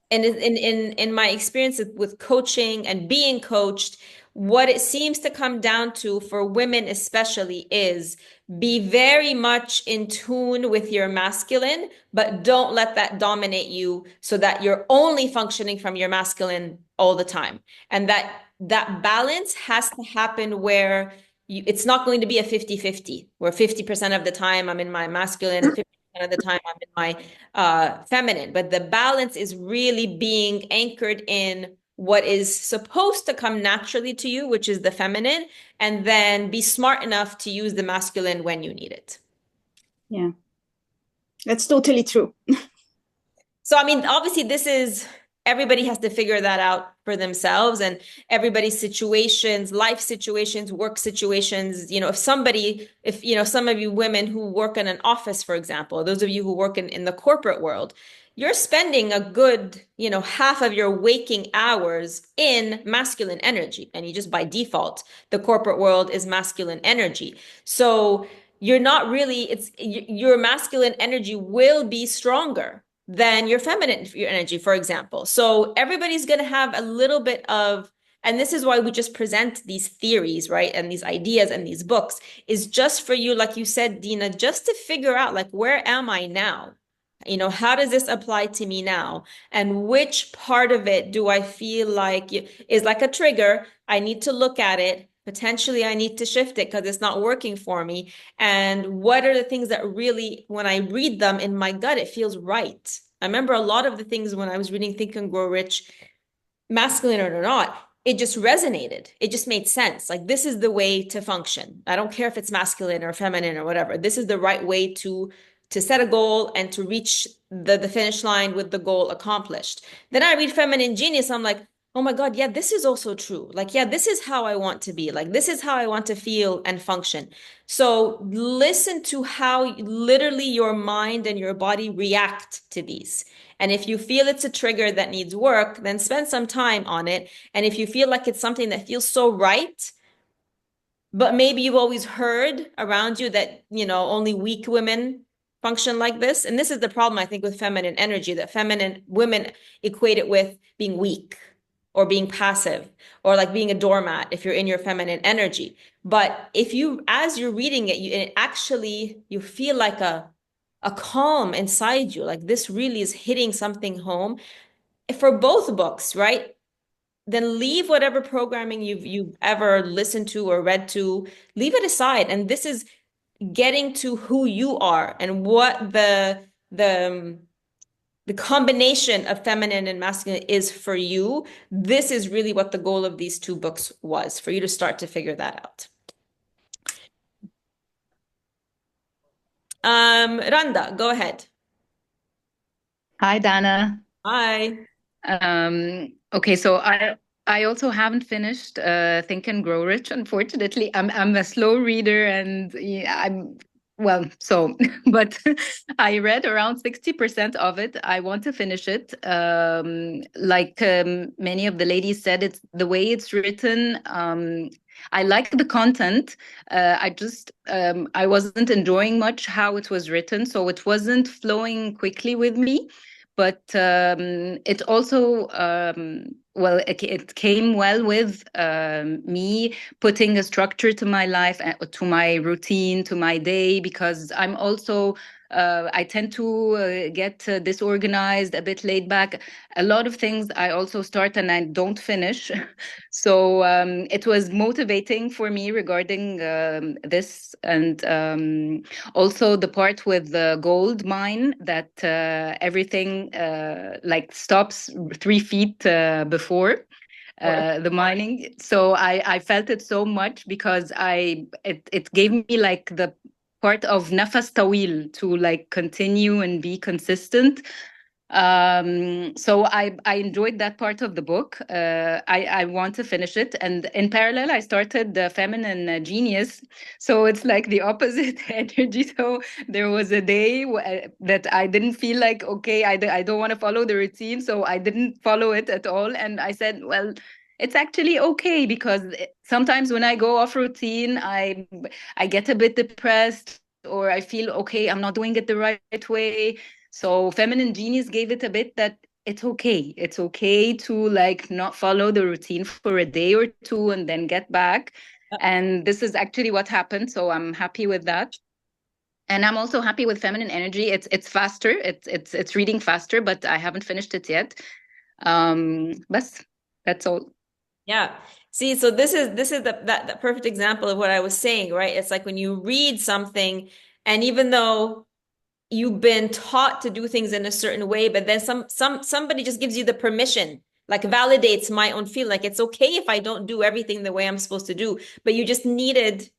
and in my experience with coaching and being coached, what it seems to come down to for women especially is be very much in tune with your masculine, but don't let that dominate you so that you're only functioning from your masculine all the time. And that balance has to happen where it's not going to be a 50-50, where 50% of the time I'm in my masculine, 50% of the time I'm in my feminine. But the balance is really being anchored in what is supposed to come naturally to you, which is the feminine, and then be smart enough to use the masculine when you need it. Yeah, that's totally true. So, obviously everybody has to figure that out for themselves, and everybody's situations, life situations, work situations, if some of you women who work in an office, for example, those of you who work in the corporate world, you're spending a good, half of your waking hours in masculine energy. And you just by default, the corporate world is masculine energy. So you're not really, your masculine energy will be stronger than your feminine energy, for example. So everybody's going to have a little bit of, and this is why we just present these theories, right? And these ideas and these books is just for you, like you said, Dina, just to figure out, like, where am I now? How does this apply to me now? And which part of it do I feel like is like a trigger? I need to look at it. Potentially, I need to shift it because it's not working for me. And what are the things that really, when I read them in my gut, it feels right? I remember a lot of the things when I was reading Think and Grow Rich, masculine or not, it just resonated. It just made sense. Like, this is the way to function. I don't care if it's masculine or feminine or whatever. This is the right way to set a goal and to reach the finish line with the goal accomplished. Then I read Feminine Genius. I'm like, oh my God, yeah, this is also true. Like, yeah, this is how I want to be. Like, this is how I want to feel and function. So listen to how literally your mind and your body react to these. And if you feel it's a trigger that needs work, then spend some time on it. And if you feel like it's something that feels so right, but maybe you've always heard around you that, only weak women function like this. And this is the problem, I think, with feminine energy, that feminine women equate it with being weak or being passive or like being a doormat if you're in your feminine energy. But if as you're reading it, you feel like a calm inside you, like this really is hitting something home for both books, right? Then leave whatever programming you've ever listened to or read to, leave it aside. And this is getting to who you are and what the combination of feminine and masculine is for you. This is really what the goal of these two books was, for you to start to figure that out. Randa, go ahead. Hi, Dana. Hi. Okay, so I also haven't finished Think and Grow Rich. Unfortunately, I'm a slow reader, and but I read around 60% of it. I want to finish it. Like many of the ladies said, it's the way it's written. I like the content. I wasn't enjoying much how it was written, so it wasn't flowing quickly with me. But it also, it came well with me putting a structure to my life, to my routine, to my day, because I'm also, I tend to get disorganized, a bit laid back. A lot of things I also start and I don't finish. So it was motivating for me regarding this. And also the part with the gold mine, that everything like stops 3 feet before the mining. So I felt it so much, because it gave me like the part of nafas tawil, to like continue and be consistent. So I enjoyed that part of the book. I want to finish it, and in parallel I started the Feminine Genius, so it's like the opposite energy. So there was a day that I didn't feel like, okay, I don't want to follow the routine, so I didn't follow it at all. And I said, well, it's actually okay, because sometimes when I go off routine, I get a bit depressed, or I feel, okay, I'm not doing it the right way. So Feminine Genius gave it a bit that it's okay. It's okay to like not follow the routine for a day or two and then get back. And this is actually what happened. So I'm happy with that. And I'm also happy with Feminine Energy. It's faster. It's reading faster, but I haven't finished it yet. That's all. Yeah. See, so this is that perfect example of what I was saying, right? It's like when you read something, and even though you've been taught to do things in a certain way, but then somebody just gives you the permission, like validates my own feeling. Like, it's okay if I don't do everything the way I'm supposed to do, but you just needed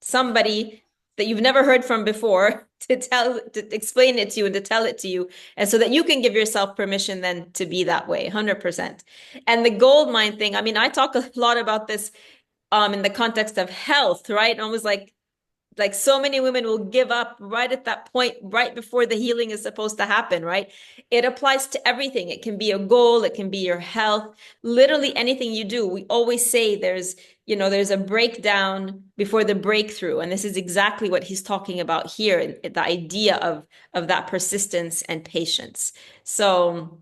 somebody that you've never heard from before to explain it to you and to tell it to you, and so that you can give yourself permission then to be that way, 100%. And the gold mine thing, I mean, I talk a lot about this in the context of health, right? Almost like so many women will give up right at that point, right before the healing is supposed to happen, right? It applies to everything. It can be a goal, it can be your health, literally anything you do. We always say there's a breakdown before the breakthrough. And this is exactly what he's talking about here, the idea of that persistence and patience. So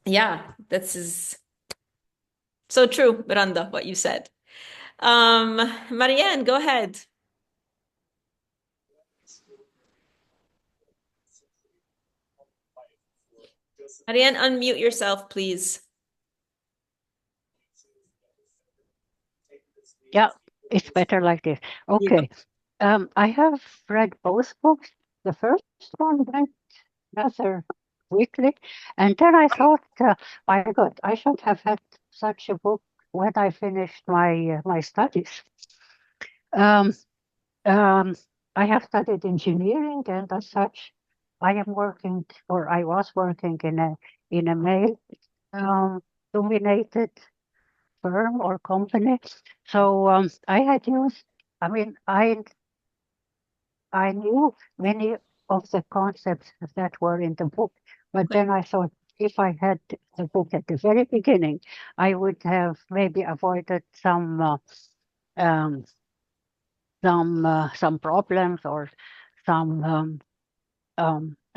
yeah, this is so true, Miranda, what you said. Marianne, go ahead. Marianne, unmute yourself, please. Yeah, it's better like this. Okay. I have read both books. The first one went rather quickly, and then I thought, my God, I should have had such a book when I finished my studies. Um, um, I have studied engineering, and as such, I am working, or I was working in a male dominated firm or company. So I had used, I mean, I knew many of the concepts that were in the book, but then I thought if I had the book at the very beginning, I would have maybe avoided um, some problems or some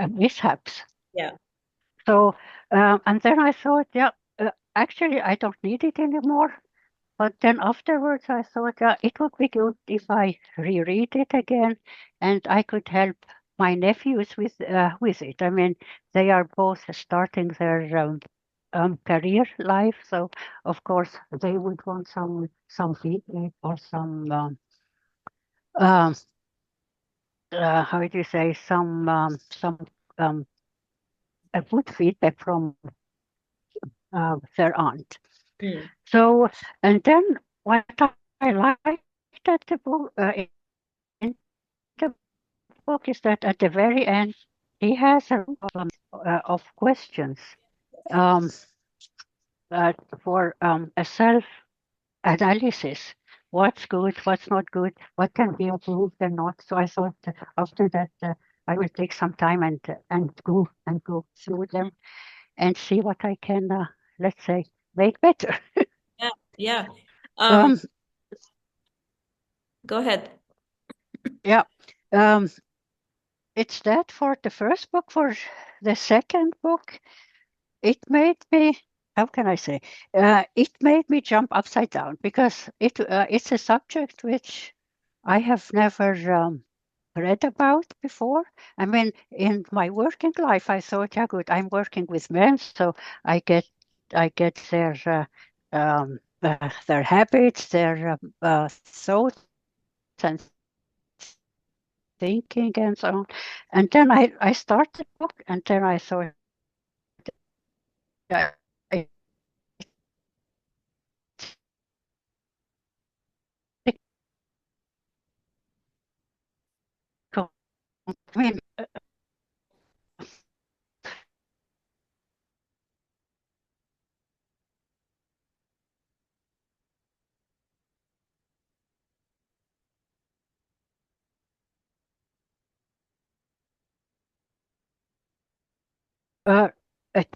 mishaps. Yeah. So and then I thought, yeah, actually I don't need it anymore. But then afterwards, I thought it would be good if I reread it again, and I could help my nephews with it. I mean, they are both starting their career life, so of course they would want some feedback or some um, how do you say um, a good feedback from their aunt. Mm. So, and then what I liked at the book in the book is that at the very end, he has a of questions um, for a self-analysis. What's good, what's not good, what can be improved and not. So I thought after that I will take some time and go through them and see what I can, let's say, make better. Yeah. Yeah. Um, Go ahead. yeah. It's that for the first book. For the second book, it made me, how can I say, it made me jump upside down because it's a subject which I have never read about before. I mean, in my working life, I thought, yeah, good, I'm working with men, so I get their habits, their thoughts and thinking and so on. And then I started the book, and then I thought, I mean,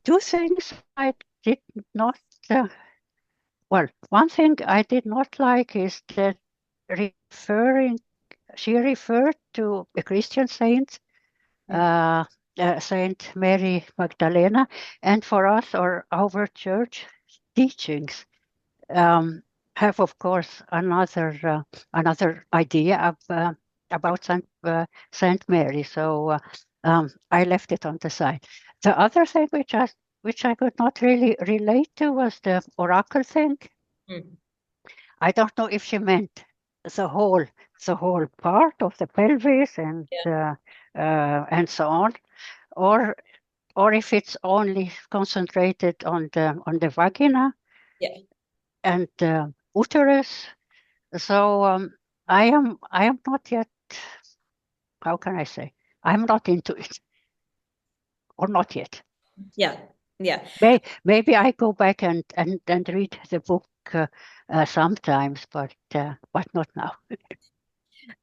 two things I did not, well, one thing I did not like is that she referred to a Christian saint, Saint Mary Magdalena, and for us, or our church teachings have, of course, another idea about Saint Mary. So I left it on the side. The other thing which I could not really relate to was the oracle thing. Mm. I don't know if she meant the whole part of the pelvis and so on, or if it's only concentrated on the vagina. Yeah. And uterus. So I am not yet. How can I say? I'm not into it, or not yet. Yeah. Yeah. Maybe I go back and read the book sometimes, but not now.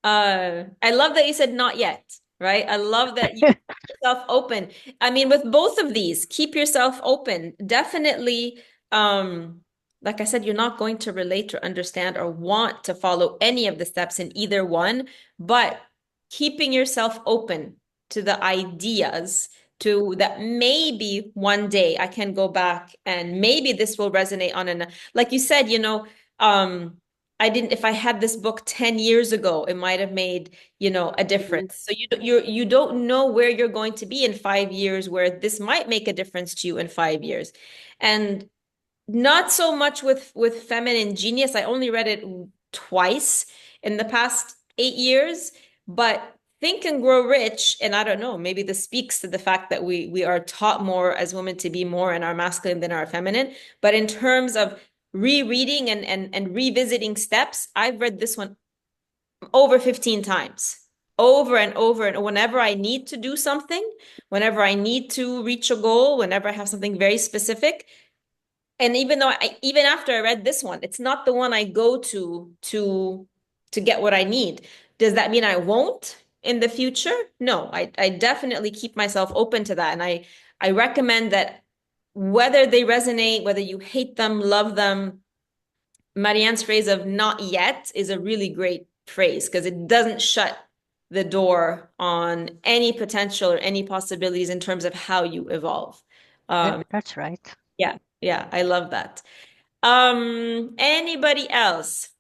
I love that you said not yet, right? I love that you keep yourself open. I mean, with both of these, keep yourself open. Definitely, like I said, you're not going to relate or understand or want to follow any of the steps in either one, but keeping yourself open to the ideas, to that maybe one day I can go back and maybe this will resonate on an, like you said, I didn't, if I had this book 10 years ago, it might have made, a difference. So you don't know where you're going to be in 5 years, where this might make a difference to you in 5 years. And not so much with Feminine Genius. I only read it twice in the past 8 years, but Think and Grow Rich, and I don't know, maybe this speaks to the fact that we are taught more as women to be more in our masculine than our feminine. But in terms of rereading and revisiting steps, I've read this one over 15 times, over and over. And whenever I need to do something, whenever I need to reach a goal, whenever I have something very specific. And even though even after I read this one, it's not the one I go to get what I need. Does that mean I won't in the future? No, I definitely keep myself open to that. And I recommend that whether they resonate, whether you hate them, love them, Marianne's phrase of not yet is a really great phrase because it doesn't shut the door on any potential or any possibilities in terms of how you evolve. That's right. Yeah, I love that. Anybody else?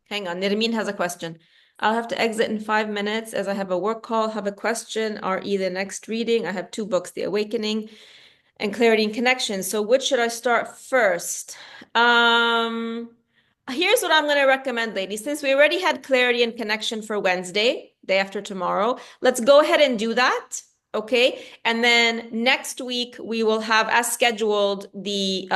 Hang on, Nirmin has a question. I'll have to exit in 5 minutes as I have a work call, have a question, or either next reading. I have 2 books, The Awakening and Clarity and Connection. So which should I start first? Here's what I'm going to recommend, ladies. Since we already had Clarity and Connection for Wednesday, day after tomorrow, let's go ahead and do that. Okay. And then next week, we will have, as scheduled, the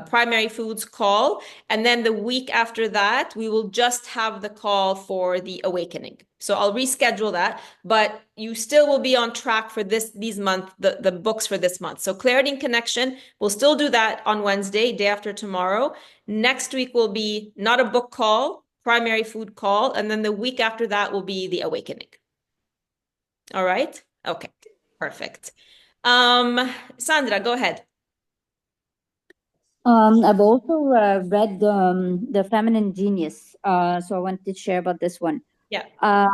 primary foods call. And then the week after that, we will just have the call for the awakening. So I'll reschedule that, but you still will be on track for these month, the books for this month. So Clarity and Connection, we'll still do that on Wednesday, day after tomorrow. Next week will be not a book call, primary food call. And then the week after that will be the awakening. All right. Okay, perfect. Sandra, go ahead. I've also read The Feminine Genius, so I wanted to share about this one. Yeah. I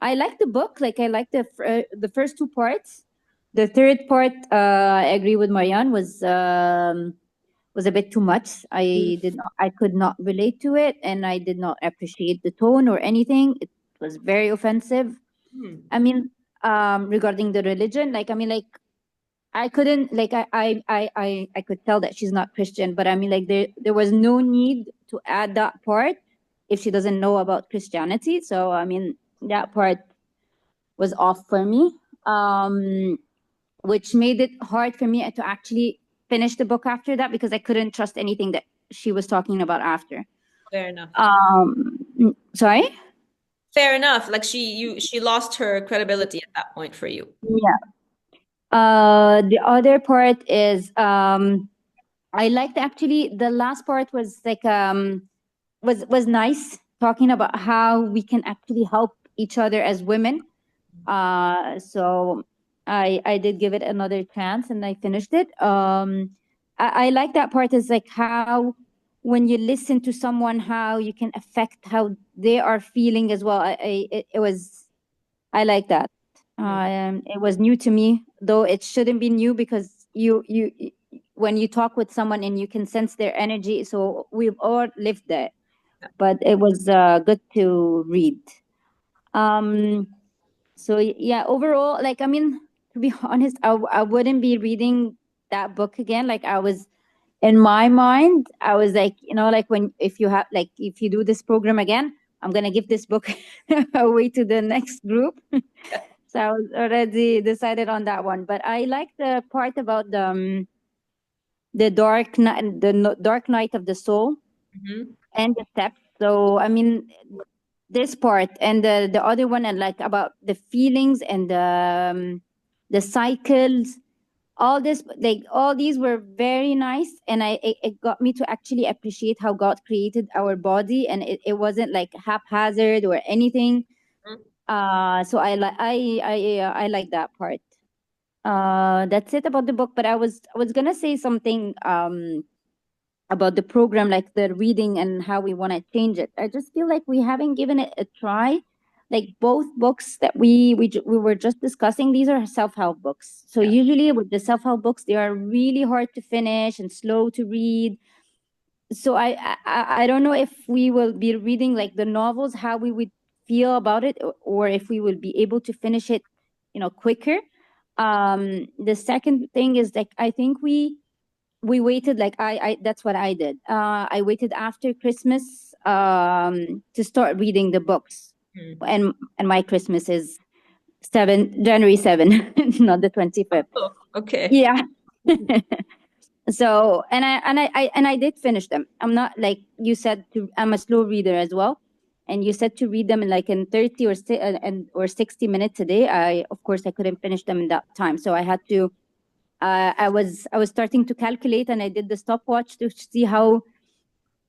like the book. Like I like the first 2 parts. The third part, I agree with Marianne, was a bit too much. I could not relate to it, and I did not appreciate the tone or anything. It was very offensive. I mean, regarding the religion, I couldn't, I could tell that she's not Christian, but I mean, there was no need to add that part if she doesn't know about Christianity. So, I mean, that part was off for me, which made it hard for me to actually finish the book after that because I couldn't trust anything that she was talking about after. Fair enough. Sorry? Fair enough. Like she lost her credibility at that point for you. Yeah. The other part is I liked actually the last part was like was nice, talking about how we can actually help each other as women. So I did give it another chance and I finished it. I like that part is like how when you listen to someone, how you can affect how they are feeling as well. I like that. It was new to me, though it shouldn't be new because you when you talk with someone and you can sense their energy. So we've all lived that, but it was good to read. So yeah, overall, like, I mean, to be honest, I wouldn't be reading that book again. Like I was, in my mind, I was like, like if you do this program again, I'm going to give this book away to the next group. So I was already decided on that one, but I like the part about the dark night of the soul and the steps. So, I mean, this part and the other one, and like about the feelings and the cycles, all these were very nice, and it got me to actually appreciate how God created our body, and it wasn't like haphazard or anything. So I like that part. That's it about the book. But I was gonna say something about the program, like the reading and how we want to change it. I just feel like we haven't given it a try. Like both books that we were just discussing, these are self-help books. So usually with the self-help books, they are really hard to finish and slow to read. So I don't know if we will be reading like the novels, how we would feel about it, or if we will be able to finish it, quicker. The second thing is like I think we waited, like I that's what I did. I waited after Christmas to start reading the books. And my Christmas is January 7, not the 25th. Oh, okay. Yeah. So, and I did finish them. I'm not like you said I'm a slow reader as well. And you said to read them in like in 30 or 60 minutes a day. Of course I couldn't finish them in that time. So I had to, I was starting to calculate, and I did the stopwatch to see how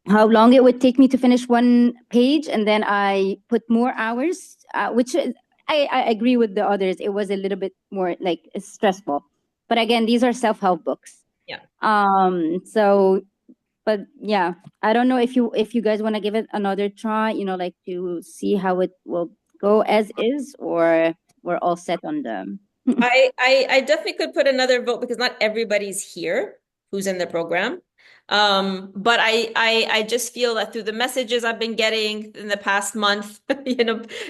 long it would take me to finish one page. And then I put more hours, which I agree with the others. It was a little bit more like stressful. But again, these are self-help books. Yeah. So, but yeah, I don't know if you guys want to give it another try, like to see how it will go as is, or we're all set on the. I definitely could put another vote because not everybody's here who's in the program. But I just feel that through the messages I've been getting in the past month,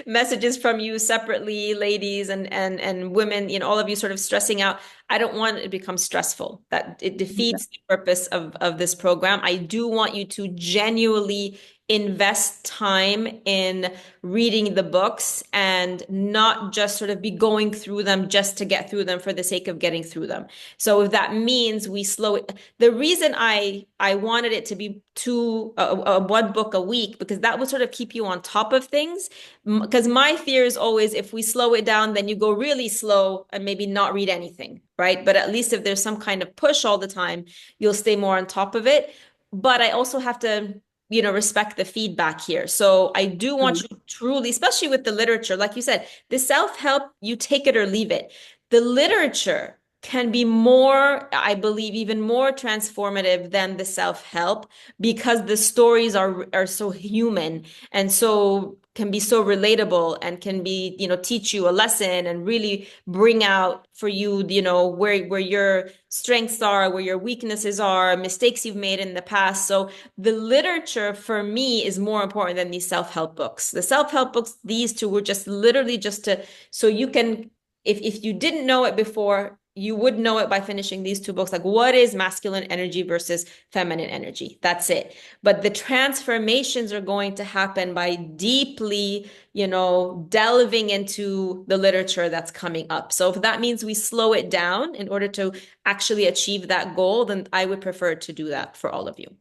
messages from you separately, ladies and women, all of you sort of stressing out. I don't want it to become stressful. That it defeats the purpose of this program. I do want you to genuinely invest time in reading the books and not just sort of be going through them just to get through them for the sake of getting through them. So if that means we slow it, the reason I wanted it to be one book a week, because that would sort of keep you on top of things. Because my fear is always if we slow it down, then you go really slow and maybe not read anything, right? But at least if there's some kind of push all the time, you'll stay more on top of it. But I also have to respect the feedback here. So I do want you truly, especially with the literature, like you said, the self-help, you take it or leave it. The literature can be more, I believe, even more transformative than the self-help because the stories are so human and so can be so relatable and can be, teach you a lesson and really bring out for you, where your strengths are, where your weaknesses are, mistakes you've made in the past. So the literature for me is more important than these self-help books. The self-help books, these two were just literally just so you can, if you didn't know it before, you would know it by finishing these two books. Like, what is masculine energy versus feminine energy? That's it. But the transformations are going to happen by deeply, delving into the literature that's coming up. So if that means we slow it down in order to actually achieve that goal, then I would prefer to do that for all of you.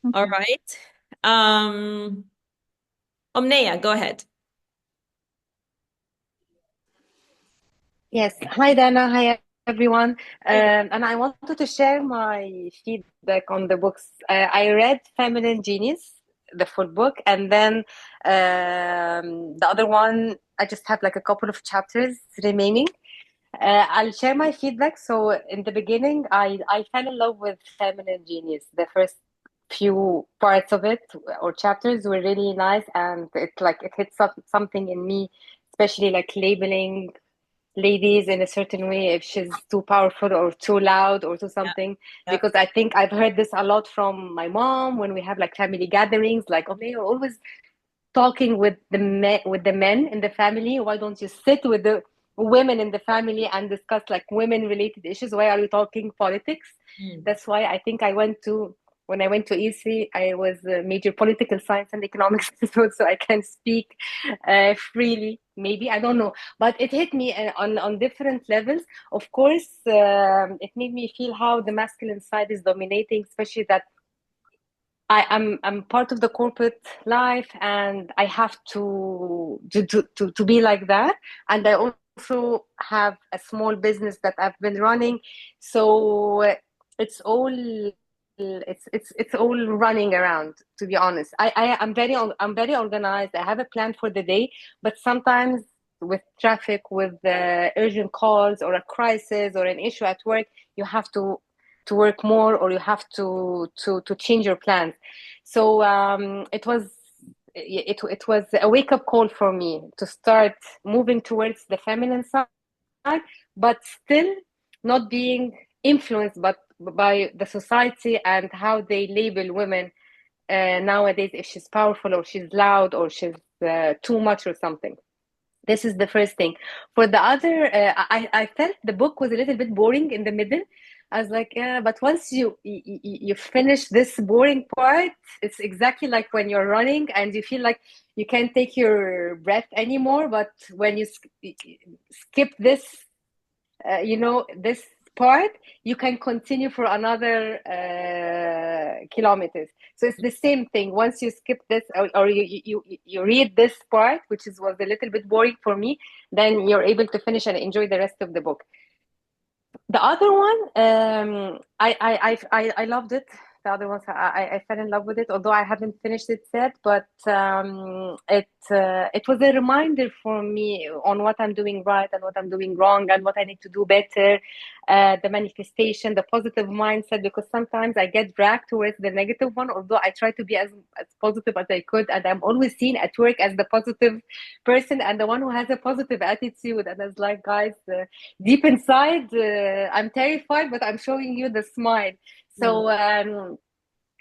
Okay. All right. Omneya, go ahead. Yes. Hi, Dana. Hi, everyone. And I wanted to share my feedback on the books. I read Feminine Genius, the full book, and then the other one, I just have like a couple of chapters remaining. I'll share my feedback. So in the beginning, I fell in love with Feminine Genius. The first few parts of it or chapters were really nice, and it hit something in me, especially like labeling ladies in a certain way if she's too powerful or too loud or too something. Yeah. Because I think I've heard this a lot from my mom when we have like family gatherings, like, oh, you're always talking with the men in the family. Why don't you sit with the women in the family and discuss like women related issues? Why are you talking politics? That's why I think when I went to EC, I was a major political science and economics student, so I can speak freely, maybe, I don't know. But it hit me on different levels. Of course, it made me feel how the masculine side is dominating, especially that I'm part of the corporate life and I have to be like that. And I also have a small business that I've been running. So it's all running around, to be honest. I'm very organized. I have a plan for the day, but sometimes with traffic, with urgent calls or a crisis or an issue at work, you have to work more, or you have to change your plans. So it was a wake-up call for me to start moving towards the feminine side, but still not being influenced by the society and how they label women nowadays, if she's powerful or she's loud or she's too much or something. This is the first thing. For the other, I felt the book was a little bit boring in the middle. I was like, yeah, but once you finish this boring part, it's exactly like when you're running and you feel like you can't take your breath anymore. But when you skip this this part, you can continue for another kilometers. So it's the same thing. Once you skip this, or you read this part, which was a little bit boring for me, then you're able to finish and enjoy the rest of the book. The other one, I loved it. The other ones, I fell in love with it, although I haven't finished it yet. But it was a reminder for me on what I'm doing right and what I'm doing wrong and what I need to do better. The manifestation, the positive mindset, because sometimes I get dragged towards the negative one, although I try to be as positive as I could. And I'm always seen at work as the positive person and the one who has a positive attitude. And it's like, guys, deep inside, I'm terrified, but I'm showing you the smile. So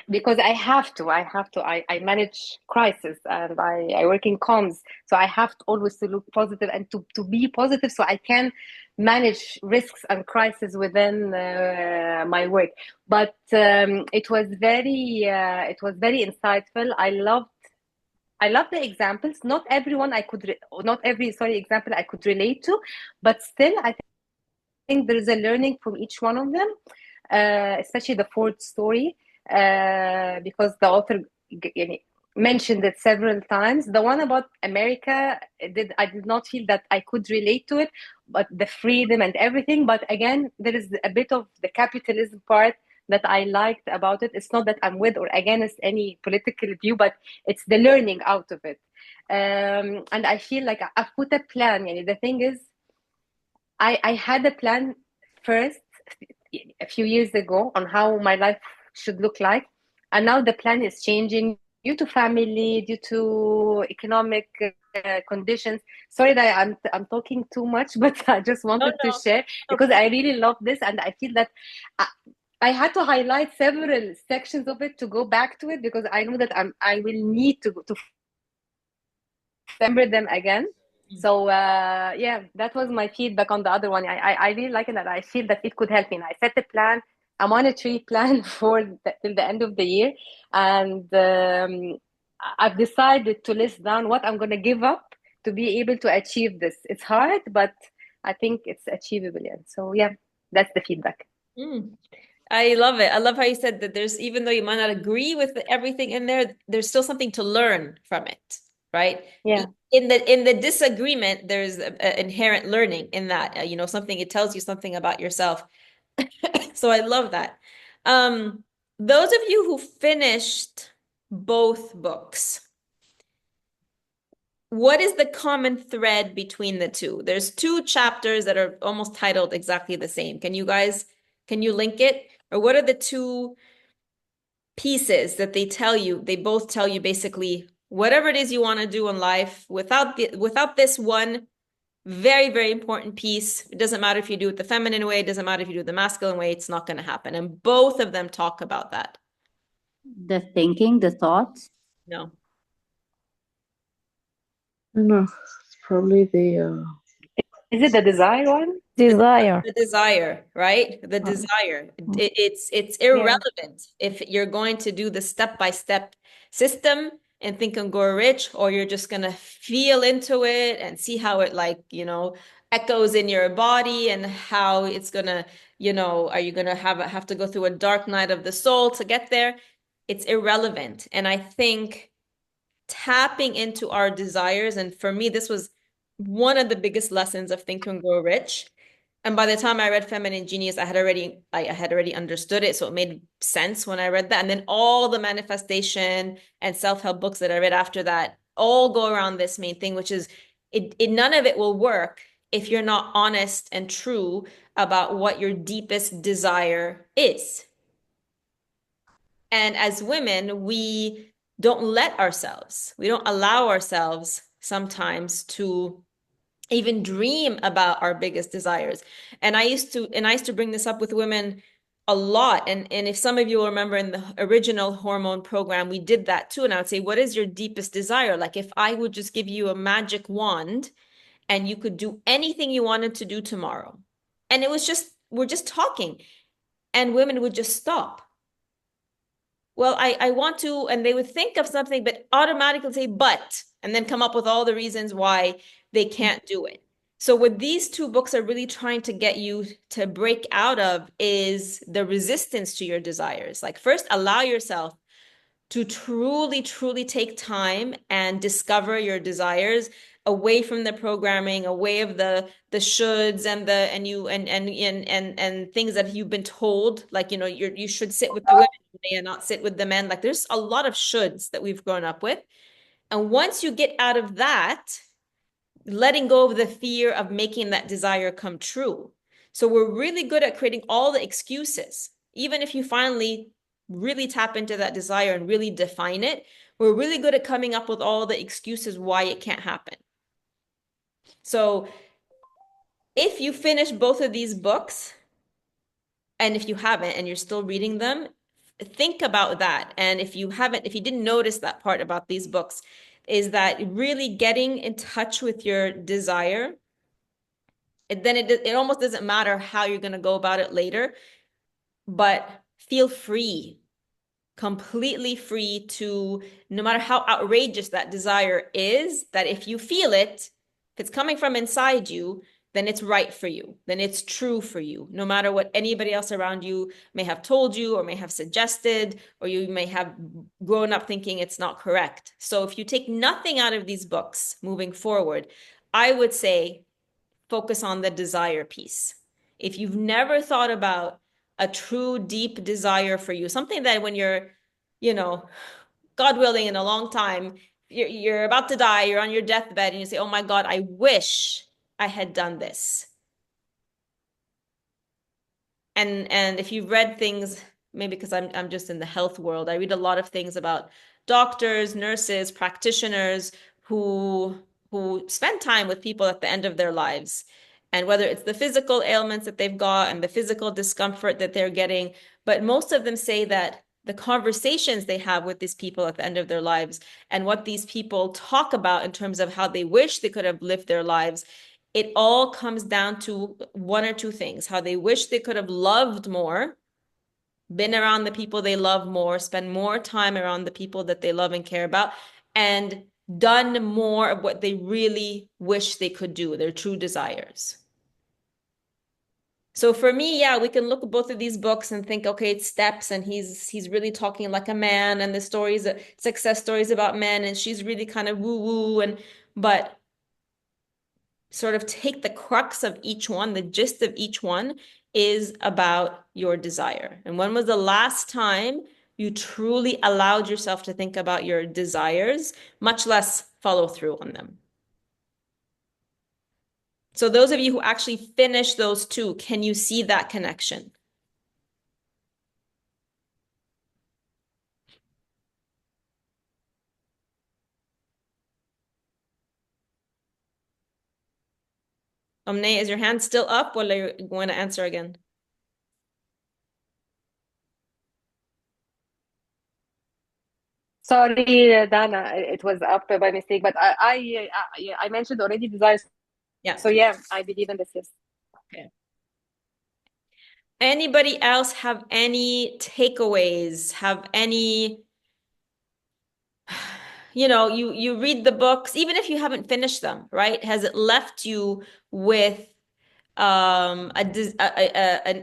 because I have to, I manage crisis and I work in comms, so I have to always to look positive and to be positive, so I can manage risks and crisis within my work. But it was very insightful. I love the examples. Not every example I could relate to, but still I think there is a learning from each one of them. Especially the Ford story, because the author mentioned it several times. The one about America, I did not feel that I could relate to it, but the freedom and everything. But again, there is a bit of the capitalism part that I liked about it. It's not that I'm with or against any political view, but it's the learning out of it. And I feel like I've put a plan. The thing is, I had a plan first a few years ago on how my life should look like, and now the plan is changing due to family, due to economic conditions. Sorry that I'm talking too much, but I just wanted to share because I really love this, and I feel that I had to highlight several sections of it to go back to it, because I know that I will need to remember them again. So that was my feedback on the other one. I really like it, and I feel that it could help me. And I set a plan, a monetary plan till the end of the year, and I've decided to list down what I'm going to give up to be able to achieve this. It's hard, but I think it's achievable. And so that's the feedback. I love it. I love how you said that there's, even though you might not agree with everything in there, there's still something to learn from it, right? Yeah. In the disagreement, there's inherent learning in that, something, it tells you something about yourself. So I love that. Those of you who finished both books, what is the common thread between the two? There's two chapters that are almost titled exactly the same. Can you link it? Or what are the two pieces that they both tell you basically whatever it is you want to do in life, without this one very, very important piece, it doesn't matter if you do it the feminine way, it doesn't matter if you do it the masculine way, it's not going to happen. And both of them talk about that. The thinking, the thoughts. No. No, it's probably the... Is it the desire one? Desire. The desire, right? The desire. It's irrelevant if you're going to do the step-by-step system and Think and Grow Rich, or you're just going to feel into it and see how it echoes in your body, and how it's going to, are you going to have to go through a dark night of the soul to get there? It's irrelevant. And I think tapping into our desires, and for me, this was one of the biggest lessons of Think and Grow Rich. And by the time I read Feminine Genius, I had already understood it. So it made sense when I read that. And then all the manifestation and self-help books that I read after that all go around this main thing, which is none of it will work if you're not honest and true about what your deepest desire is. And as women, we don't allow ourselves sometimes to even dream about our biggest desires. And I used to bring this up with women a lot. And if some of you will remember, in the original hormone program, we did that too. And I would say, what is your deepest desire? Like, if I would just give you a magic wand and you could do anything you wanted to do tomorrow. And we're just talking, and women would just stop. Well, I want to, and they would think of something, but automatically say, but, and then come up with all the reasons why they can't do it. So what these two books are really trying to get you to break out of is the resistance to your desires. Like, first, allow yourself to truly, truly take time and discover your desires away from the programming, away of the shoulds and and things that you've been told, like, you should sit with the women and not sit with the men. Like, there's a lot of shoulds that we've grown up with. And once you get out of that, letting go of the fear of making that desire come true. So we're really good at creating all the excuses. Even if you finally really tap into that desire and really define it, we're really good at coming up with all the excuses why it can't happen. So if you finish both of these books, and if you haven't and you're still reading them, think about that. And if you didn't notice that part about these books, is that really getting in touch with your desire, then it almost doesn't matter how you're going to go about it later, but feel free, completely free to, no matter how outrageous that desire is, that if you feel it, if it's coming from inside you, then it's right for you, then it's true for you, no matter what anybody else around you may have told you or may have suggested, or you may have grown up thinking it's not correct. So if you take nothing out of these books moving forward, I would say focus on the desire piece. If you've never thought about a true deep desire for you, something that when you're, God willing, in a long time, you're about to die, you're on your deathbed, and you say, oh my God, I wish I had done this. And if you've read things, maybe because I'm just in the health world, I read a lot of things about doctors, nurses, practitioners who spend time with people at the end of their lives. And whether it's the physical ailments that they've got and the physical discomfort that they're getting, but most of them say that the conversations they have with these people at the end of their lives and what these people talk about in terms of how they wish they could have lived their lives, it all comes down to one or two things: how they wish they could have loved more, been around the people they love more, spend more time around the people that they love and care about, and done more of what they really wish they could do, their true desires. So for me, yeah, we can look at both of these books and think, okay, it's steps, and he's really talking like a man, and the stories, success stories about men, and she's really kind of woo-woo, but sort of take the crux of each one, the gist of each one is about your desire. And when was the last time you truly allowed yourself to think about your desires, much less follow through on them? So those of you who actually finish those two, can you see that connection? Omne, is your hand still up, or are you going to answer again? Sorry, Dana, it was up by mistake, but I mentioned already desires. Yeah. So yeah, I believe in this. Yes. Okay. Anybody else have any takeaways? Have any, you read the books, even if you haven't finished them, right? Has it left you with an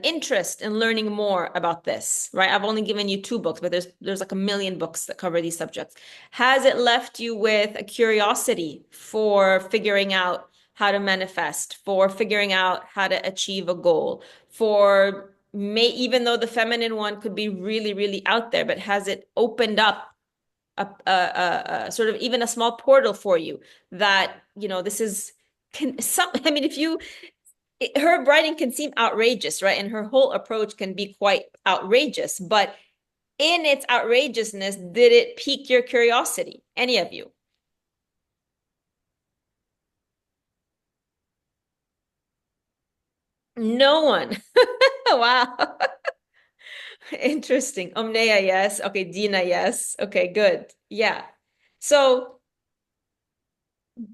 interest in learning more about this, right? I've only given you 2 books, but there's like a million books that cover these subjects. Has it left you with a curiosity for figuring out how to manifest, for figuring out how to achieve a goal, even though the feminine one could be really, really out there, but has it opened up a sort of even a small portal for you that, this is, her writing can seem outrageous, right? And her whole approach can be quite outrageous, but in its outrageousness, did it pique your curiosity? Any of you? No one. Wow. Interesting. Omneya, yes. Okay, Dina, yes. Okay, good. Yeah. So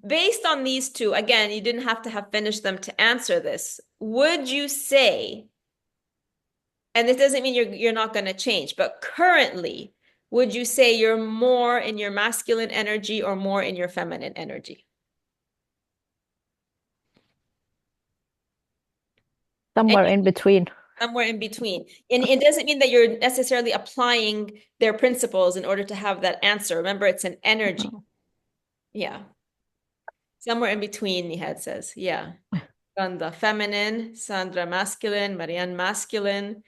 based on these two, again, you didn't have to have finished them to answer this. Would you say, and this doesn't mean you're not going to change, but currently, would you say you're more in your masculine energy or more in your feminine energy? Somewhere in between. Somewhere in between. And it doesn't mean that you're necessarily applying their principles in order to have that answer. Remember, it's an energy. Yeah. Somewhere in between, Nihad says. Yeah. Ganda feminine, Sandra masculine, Marianne masculine,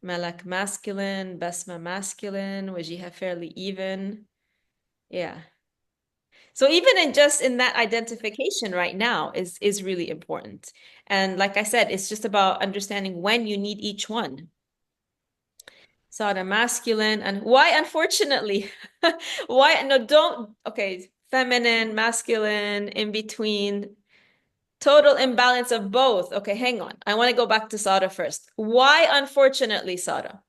Malak masculine, Basma masculine, Wajiha fairly even. Yeah. So even in that identification right now is really important. And like I said, it's just about understanding when you need each one. Sada masculine and why unfortunately? Why no don't okay, feminine, masculine, in between, total imbalance of both. Okay, hang on. I want to go back to Sada first. Why unfortunately, Sada?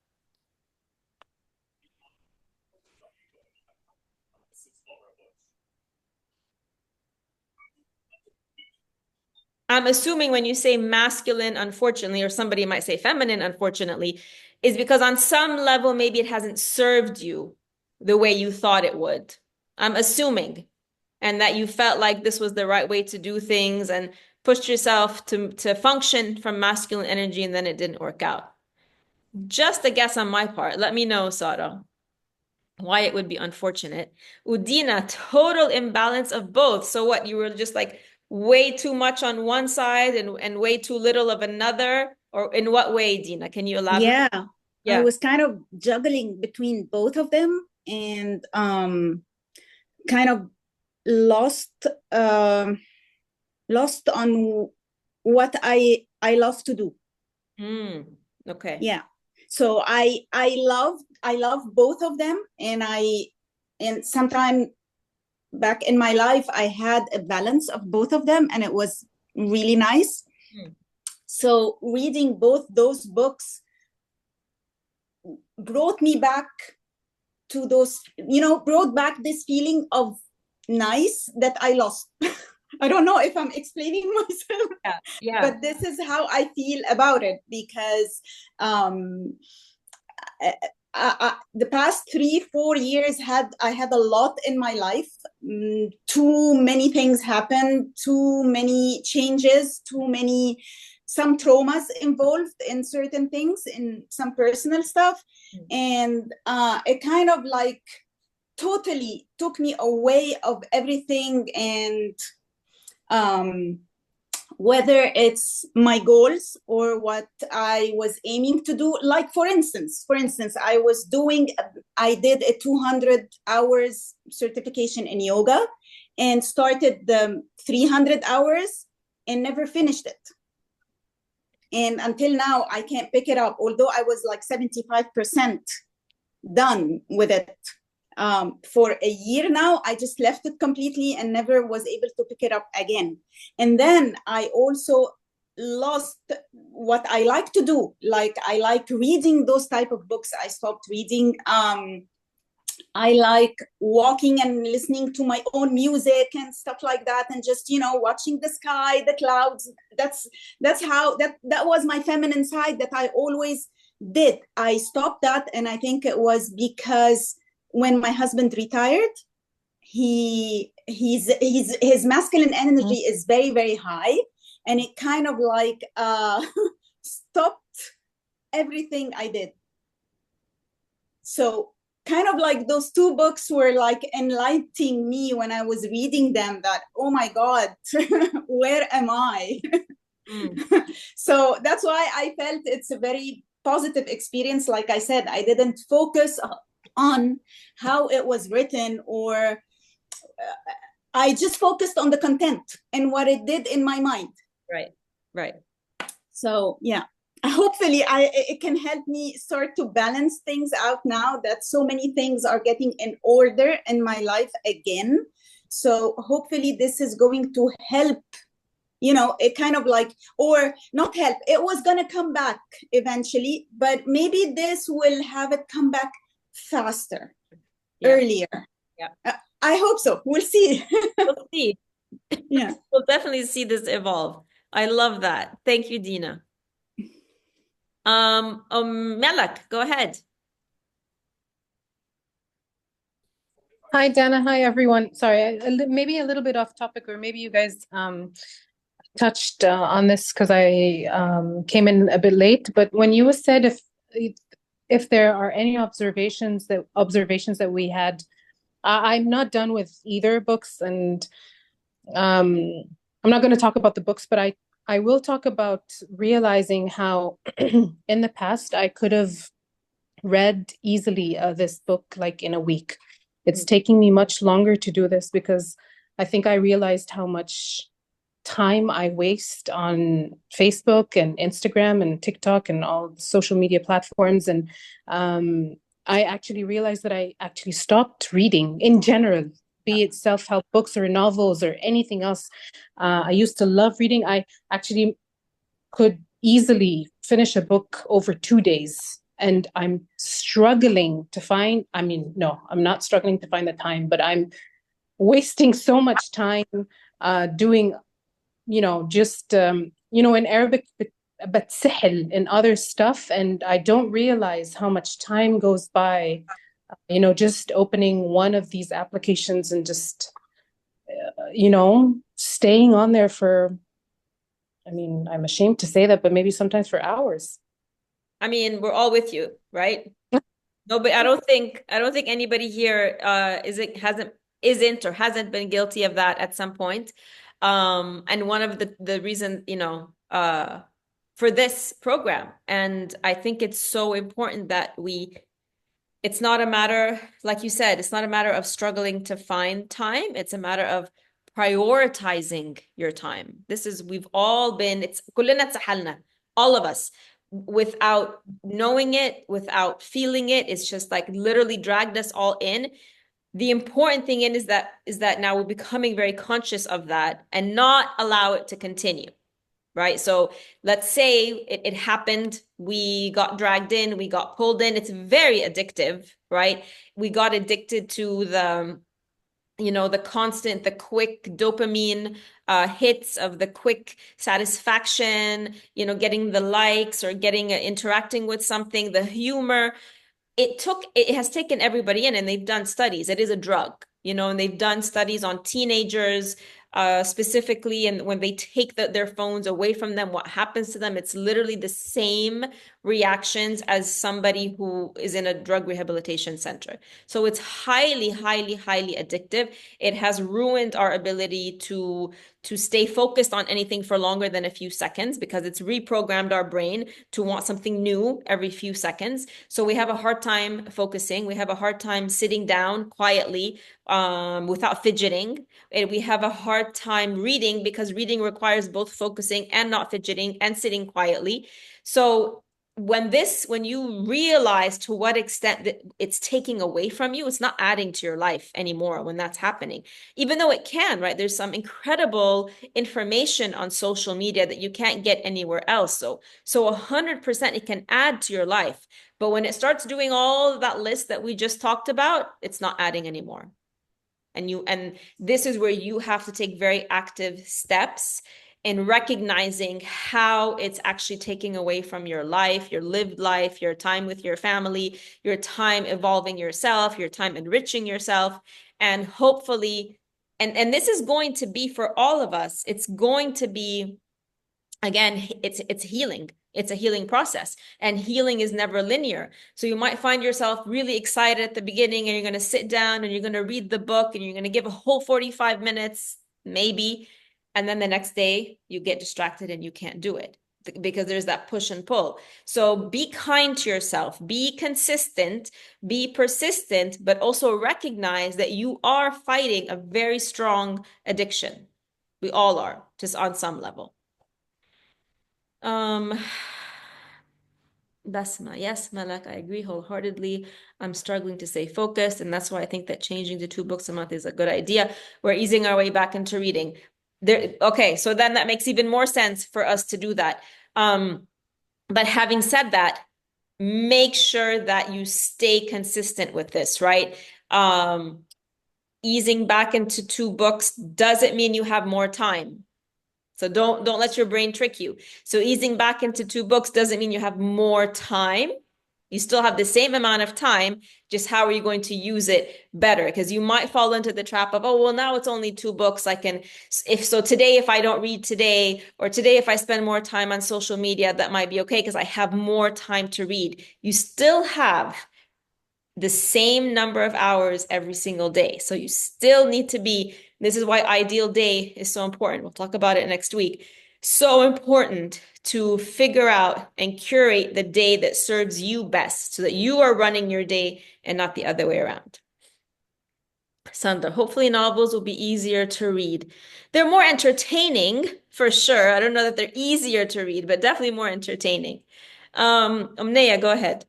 I'm assuming when you say masculine, unfortunately, or somebody might say feminine, unfortunately, is because on some level, maybe it hasn't served you the way you thought it would. I'm assuming. And that you felt like this was the right way to do things and pushed yourself to function from masculine energy, and then it didn't work out. Just a guess on my part. Let me know, Sada, why it would be unfortunate. Udina, total imbalance of both. So what, you were just like way too much on one side and way too little of another? Or in what way, Dina? Can you elaborate? Yeah, I was kind of juggling between both of them and kind of lost on what I love to do. Okay. Yeah. So I love both of them, and sometime back in my life I had a balance of both of them, and it was really nice. So reading both those books brought me back to those, brought back this feeling of nice that I lost. I don't know if I'm explaining myself, but this is how I feel about it, because the past 3-4 years I had a lot in my life. Too many things happened, too many changes, some traumas involved in certain things, in some personal stuff. And it kind of like totally took me away of everything. And whether it's my goals or what I was aiming to do, like for instance, I did a 200 hours certification in yoga and started the 300 hours and never finished it. And until now, I can't pick it up, although I was like 75% done with it. For a year now, I just left it completely and never was able to pick it up again. And then I also lost what I like to do. Like I like reading those type of books. I stopped reading. I like walking and listening to my own music and stuff like that, and just, watching the sky, the clouds. That was my feminine side that I always did. I stopped that, and I think it was because when my husband retired, his masculine energy is very, very high, and it kind of like stopped everything I did. So kind of like those two books were like enlightening me when I was reading them, that, oh my God, where am I? So that's why I felt it's a very positive experience. Like I said, I didn't focus on how it was written, or I just focused on the content and what it did in my mind. Right. So yeah, hopefully it can help me start to balance things out now that so many things are getting in order in my life again. So hopefully this is going to help, it kind of like, or not help, it was going to come back eventually, but maybe this will have it come back faster, earlier. I hope so. We'll see. We'll see. Yeah. We'll definitely see this evolve. I love that. Thank you, Dina. Malak, go ahead. Hi, Dana. Hi, everyone. Sorry, maybe a little bit off topic, or maybe you guys touched on this because I came in a bit late, but when you said if there are any observations that we had, I'm not done with either books, and I'm not going to talk about the books, but I will talk about realizing how in the past I could have read easily this book like in a week. It's taking me much longer to do this because I think I realized how much time I waste on Facebook and Instagram and TikTok and all the social media platforms. And I actually realized that I actually stopped reading in general, be it self-help books or novels or anything else. I used to love reading. I actually could easily finish a book over 2 days. And I'm struggling to find, no, I'm not struggling to find the time, but I'm wasting so much time doing, in Arabic, بتسحل in other stuff. And I don't realize how much time goes by, just opening one of these applications and just, staying on there for, I'm ashamed to say that, but maybe sometimes for hours. We're all with you, right? No, but I don't think anybody here isn't or hasn't been guilty of that at some point. And one of the reason, for this program, and I think it's so important that it's not a matter, like you said, it's not a matter of struggling to find time. It's a matter of prioritizing your time. We've all been, it's كلنا اتسحلنا, all of us, without knowing it, without feeling it. It's just like literally dragged us all in. The important thing is that now we're becoming very conscious of that and not allow it to continue, right? So let's say it happened, we got dragged in, we got pulled in. It's very addictive, right? We got addicted to the constant, the quick dopamine hits of the quick satisfaction, getting the likes or interacting with something, the humor. It has taken everybody in, and they've done studies. It is a drug, and they've done studies on teenagers specifically, and when they take their phones away from them, what happens to them? It's literally the same reactions as somebody who is in a drug rehabilitation center. So it's highly, highly, highly addictive. It has ruined our ability to stay focused on anything for longer than a few seconds, because it's reprogrammed our brain to want something new every few seconds. So we have a hard time focusing. We have a hard time sitting down quietly without fidgeting. And we have a hard time reading, because reading requires both focusing and not fidgeting and sitting quietly. So when you realize to what extent that it's taking away from you, it's not adding to your life anymore when that's happening, even though it can, right? There's some incredible information on social media that you can't get anywhere else. So 100% it can add to your life. But when it starts doing all of that list that we just talked about, it's not adding anymore. And this is where you have to take very active steps in recognizing how it's actually taking away from your life, your lived life, your time with your family, your time evolving yourself, your time enriching yourself. And hopefully, and this is going to be for all of us, it's going to be, again, it's healing. It's a healing process, and healing is never linear. So you might find yourself really excited at the beginning, and you're going to sit down and you're going to read the book and you're going to give a whole 45 minutes, maybe. And then the next day you get distracted and you can't do it, because there's that push and pull. So be kind to yourself, be consistent, be persistent, but also recognize that you are fighting a very strong addiction. We all are, just on some level. Basma, yes, Malak, I agree wholeheartedly. I'm struggling to stay focused, and that's why I think that changing to 2 books a month is a good idea. We're easing our way back into reading. Okay, so then that makes even more sense for us to do that. But having said that, make sure that you stay consistent with this, right? Easing back into 2 books doesn't mean you have more time. So don't let your brain trick you. So easing back into 2 books doesn't mean you have more time. You still have the same amount of time, just how are you going to use it better? Because you might fall into the trap of, oh, well, now it's only 2 books. I can, today, if I don't read today, or today, if I spend more time on social media, that might be okay because I have more time to read. You still have the same number of hours every single day. So you still need to be, this is why ideal day is so important. We'll talk about it next week. So important to figure out and curate the day that serves you best so that you are running your day and not the other way around. Sandra, hopefully novels will be easier to read. They're more entertaining for sure. I don't know that they're easier to read, but definitely more entertaining. Omneya, go ahead.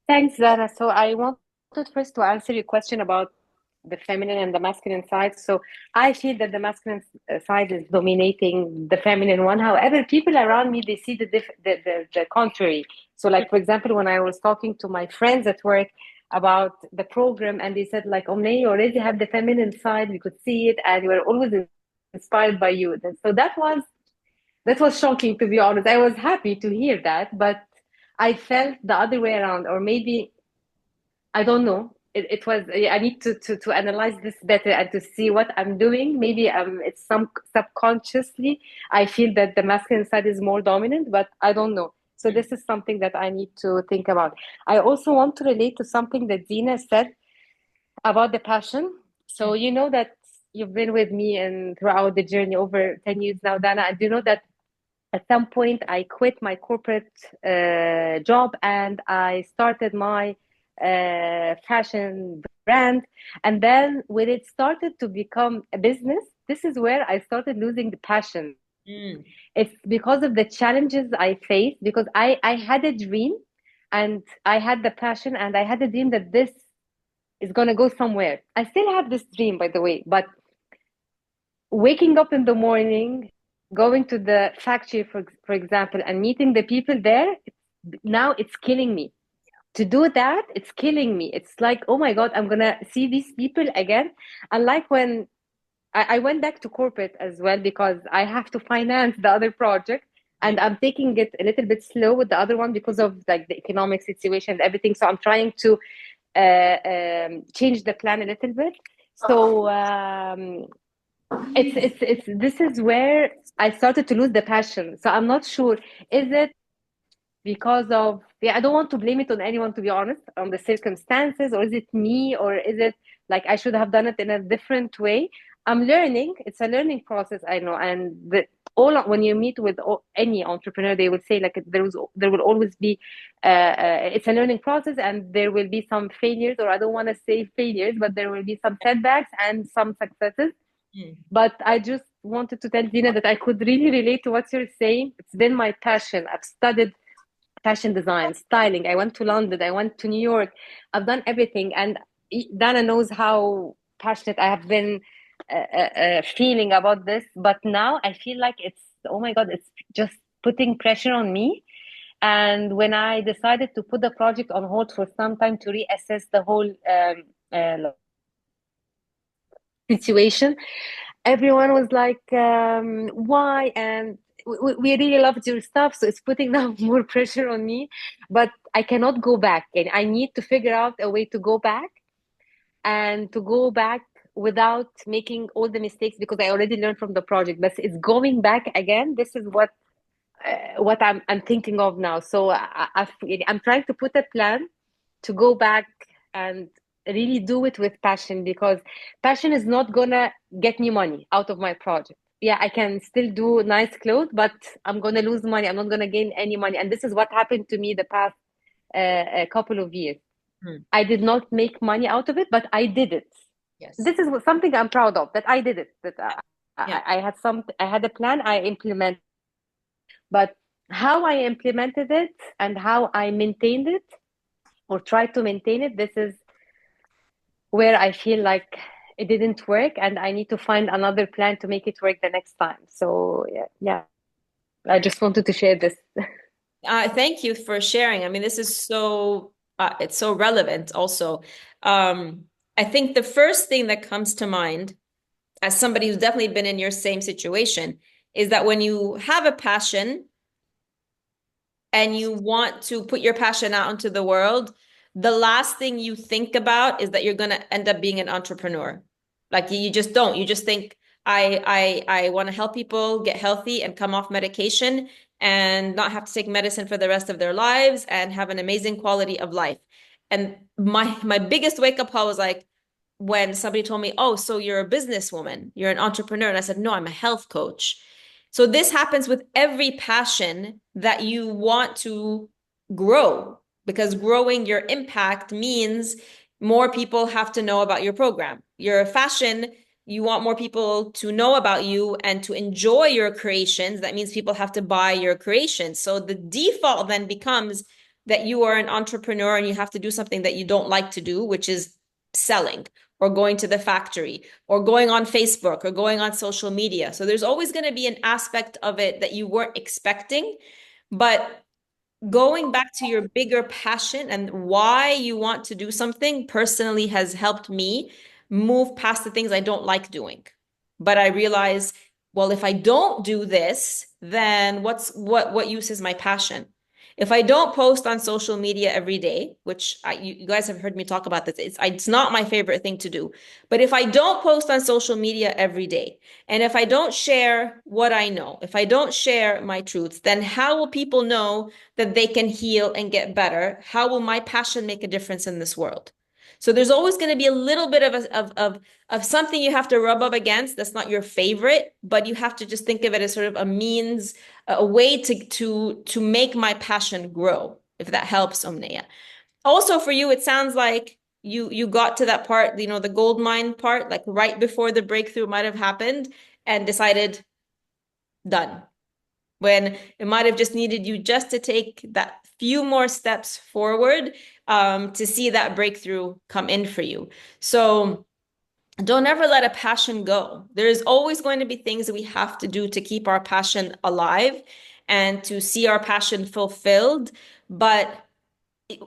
Thanks, Zara. So I wanted first to answer your question about the feminine and the masculine side. So I feel that the masculine side is dominating the feminine one. However, people around me, they see the contrary. So like, for example, when I was talking to my friends at work about the program, and they said like, Omne, you already have the feminine side. We could see it, and we were always inspired by you. So that was shocking, to be honest. I was happy to hear that, but I felt the other way around, or maybe, I don't know. It was, I need to analyze this better and to see what I'm doing. Maybe it's subconsciously, I feel that the masculine side is more dominant, but I don't know. So this is something that I need to think about. I also want to relate to something that Dina said about the passion. So you know that you've been with me and throughout the journey over 10 years now, Dana, and you know that at some point I quit my corporate job and I started my fashion brand. And then when it started to become a business, this is where I started losing the passion. It's because of the challenges I faced, because I had a dream and I had the passion and I had a dream that this is going to go somewhere. I still have this dream, by the way, but waking up in the morning, going to the factory, for example, and meeting the people there, now it's killing me. To do that, it's killing me. It's like, oh my God, I'm going to see these people again. And like when I went back to corporate as well, because I have to finance the other project, and I'm taking it a little bit slow with the other one because of like the economic situation and everything. So I'm trying to change the plan a little bit. So this is where I started to lose the passion. So I'm not sure, is it because of, I don't want to blame it on anyone, to be honest, on the circumstances, or is it me, or is it like I should have done it in a different way? I'm learning. It's a learning process, I know. And when you meet with any entrepreneur, they would say like there will always be, it's a learning process, and there will be some failures, or I don't want to say failures, but there will be some setbacks and some successes. But I just wanted to tell Dina that I could really relate to what you're saying. It's been my passion. I've studied fashion design, styling. I went to London. I went to New York. I've done everything. And Dana knows how passionate I have been feeling about this. But now I feel like it's, oh my God, it's just putting pressure on me. And when I decided to put the project on hold for some time to reassess the whole situation, everyone was like, why? And we really loved your stuff, so it's putting now more pressure on me, but I cannot go back, and I need to figure out a way to go back, and to go back without making all the mistakes, because I already learned from the project. But it's going back again. This is what I'm thinking of now. So I'm trying to put a plan to go back and really do it with passion, because passion is not gonna get me money out of my project. Yeah, I can still do nice clothes, but I'm gonna lose money. I'm not gonna gain any money. And this is what happened to me the past couple of years. I did not make money out of it, but I did it. Yes. This is something I'm proud of, that I did it. That I had a plan, I implemented. But how I implemented it and how I maintained it, or tried to maintain it, this is where I feel like it didn't work, and I need to find another plan to make it work the next time. So yeah, I just wanted to share this. Thank you for sharing. I mean, this is so it's so relevant also. I think the first thing that comes to mind, as somebody who's definitely been in your same situation, is that when you have a passion, and you want to put your passion out into the world, the last thing you think about is that you're going to end up being an entrepreneur. Like you just don't. You just think, I want to help people get healthy and come off medication and not have to take medicine for the rest of their lives and have an amazing quality of life. And my biggest wake-up call was like when somebody told me, oh, so you're a businesswoman, you're an entrepreneur. And I said, no, I'm a health coach. So this happens with every passion that you want to grow, because growing your impact means more people have to know about your program. Your fashion, you want more people to know about you and to enjoy your creations. That means people have to buy your creations. So the default then becomes that you are an entrepreneur and you have to do something that you don't like to do, which is selling or going to the factory or going on Facebook or going on social media. So there's always going to be an aspect of it that you weren't expecting, but going back to your bigger passion and why you want to do something personally has helped me move past the things I don't like doing. But I realize, well, if I don't do this, then what use is my passion? If I don't post on social media every day, which you guys have heard me talk about this, it's not my favorite thing to do. But if I don't post on social media every day, and if I don't share what I know, if I don't share my truths, then how will people know that they can heal and get better? How will my passion make a difference in this world? So there's always going to be a little bit of something you have to rub up against that's not your favorite, but you have to just think of it as sort of a means, a way to make my passion grow, if that helps, Omneya. Also for you, it sounds like you got to that part, the gold mine part, like right before the breakthrough might have happened and decided, done. When it might have just needed you just to take that few more steps forward to see that breakthrough come in for you. So don't ever let a passion go. There's always going to be things that we have to do to keep our passion alive and to see our passion fulfilled. But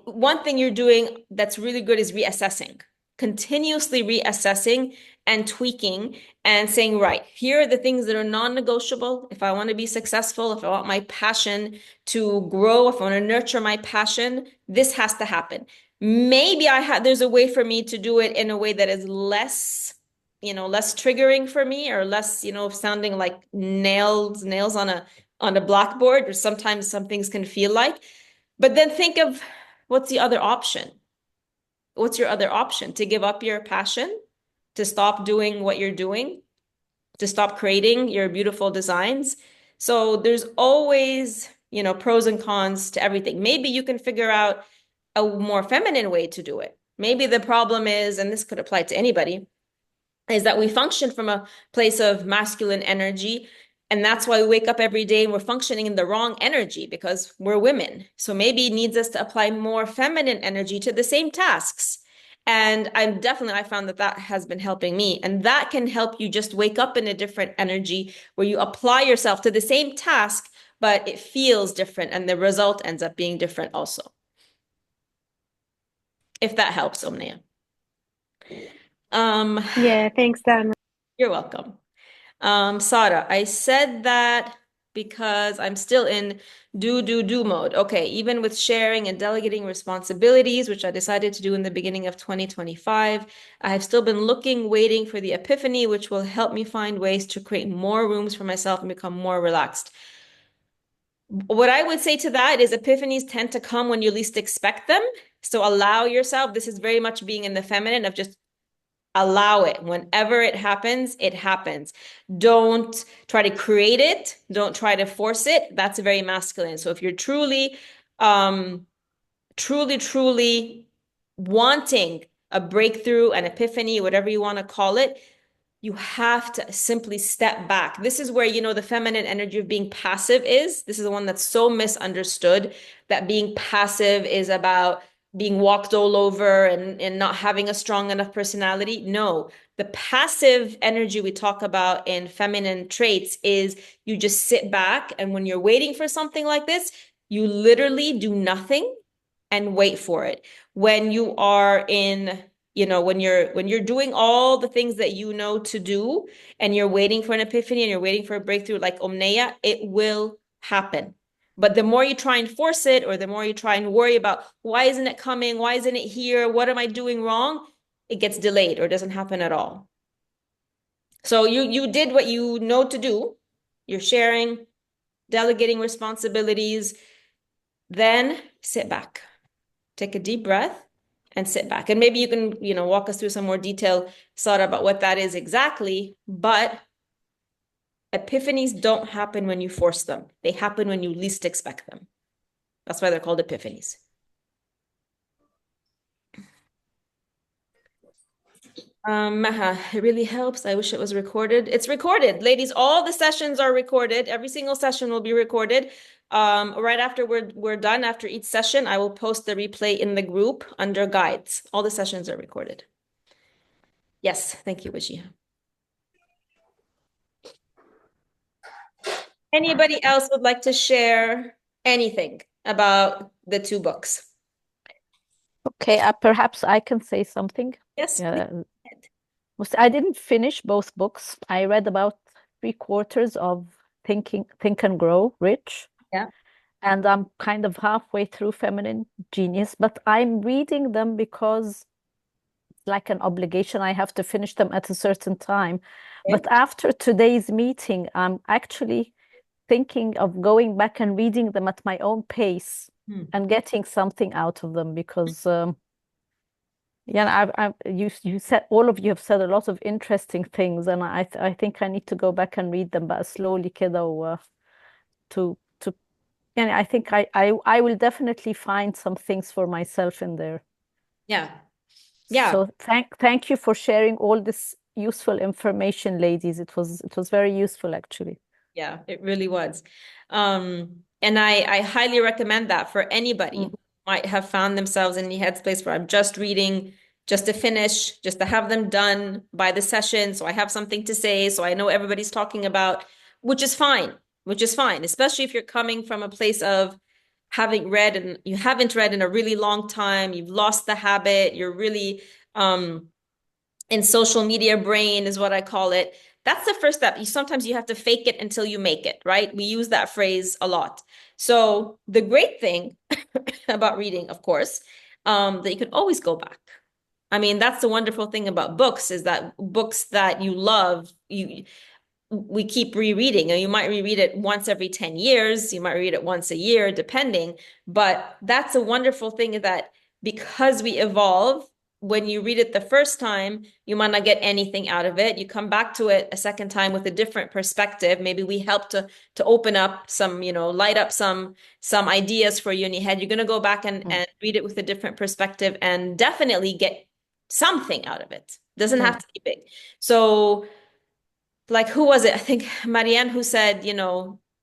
one thing you're doing that's really good is reassessing, continuously reassessing and tweaking and saying, right, here are the things that are non-negotiable. If I want to be successful, if I want my passion to grow, if I want to nurture my passion, this has to happen. Maybe there's a way for me to do it in a way that is less triggering for me, or less, sounding like nails on a blackboard, or sometimes some things can feel like. But then think of, what's the other option? What's your other option? To give up your passion? To stop doing what you're doing? To stop creating your beautiful designs? So there's always, pros and cons to everything. Maybe you can figure out a more feminine way to do it. Maybe the problem is, and this could apply to anybody, is that we function from a place of masculine energy. And that's why we wake up every day and we're functioning in the wrong energy because we're women. So maybe it needs us to apply more feminine energy to the same tasks. And I found that has been helping me. And that can help you just wake up in a different energy where you apply yourself to the same task, but it feels different and the result ends up being different also. If that helps, Omneya. Yeah, thanks, Dan. You're welcome. Sara, I said that because I'm still in do mode. Okay, even with sharing and delegating responsibilities, which I decided to do in the beginning of 2025, I have still been waiting for the epiphany, which will help me find ways to create more rooms for myself and become more relaxed. What I would say to that is epiphanies tend to come when you least expect them. So allow yourself, this is very much being in the feminine of just allow it. Whenever it happens, it happens. Don't try to create it. Don't try to force it. That's very masculine. So if you're truly wanting a breakthrough, an epiphany, whatever you want to call it, you have to simply step back. This is where, the feminine energy of being passive is. This is the one that's so misunderstood, that being passive is about being walked all over and not having a strong enough personality. No, the passive energy we talk about in feminine traits is you just sit back, and when you're waiting for something like this, you literally do nothing and wait for it. When you are in, when you're doing all the things that you know to do and you're waiting for an epiphany and you're waiting for a breakthrough like Omneya, it will happen. But the more you try and force it, or the more you try and worry about why isn't it coming? Why isn't it here? What am I doing wrong? It gets delayed or doesn't happen at all. So you did what you know to do. You're sharing, delegating responsibilities. Then sit back, take a deep breath and sit back. And maybe you can, walk us through some more detail, Sarah, about what that is exactly. But epiphanies don't happen when you force them. They happen when you least expect them. That's why they're called epiphanies. Maha, it really helps. I wish it was recorded. It's recorded, ladies. All the sessions are recorded. Every single session will be recorded. Right after we're done, after each session, I will post the replay in the group under guides. All the sessions are recorded. Yes, thank you, Wajiha. Anybody else would like to share anything about the two books? Okay, perhaps I can say something. Yes. I didn't finish both books. I read about 3/4 of Think and Grow Rich. Yeah. And I'm kind of halfway through Feminine Genius, but I'm reading them because it's like an obligation. I have to finish them at a certain time. Okay. But after today's meeting, I'm actually thinking of going back and reading them at my own pace and getting something out of them because you said, all of you have said a lot of interesting things, and I think I need to go back and read them, but slowly كده and I think I will definitely find some things for myself in there. Yeah. Yeah. So thank you for sharing all this useful information, ladies. It was very useful actually. Yeah, it really was. And I highly recommend that for anybody who might have found themselves in the headspace where I'm just reading, just to finish, just to have them done by the session. So I have something to say, so I know everybody's talking about, which is fine, especially if you're coming from a place of having read and you haven't read in a really long time, you've lost the habit, you're really in social media brain is what I call it. That's the first step. Sometimes you have to fake it until you make it, right? We use that phrase a lot. So the great thing about reading, of course, that you can always go back. I mean, that's the wonderful thing about books, is that books that you love, we keep rereading. And you might reread it once every 10 years. You might read it once a year, depending. But that's a wonderful thing, is that because we evolve, when you read it the first time, you might not get anything out of it. You come back to it a second time with a different perspective. Maybe we help to open up some, light up some ideas for you in your head. You're going to go back and read it with a different perspective and definitely get something out of it. Doesn't have to be big. So like, who was it? I think Marianne, who said,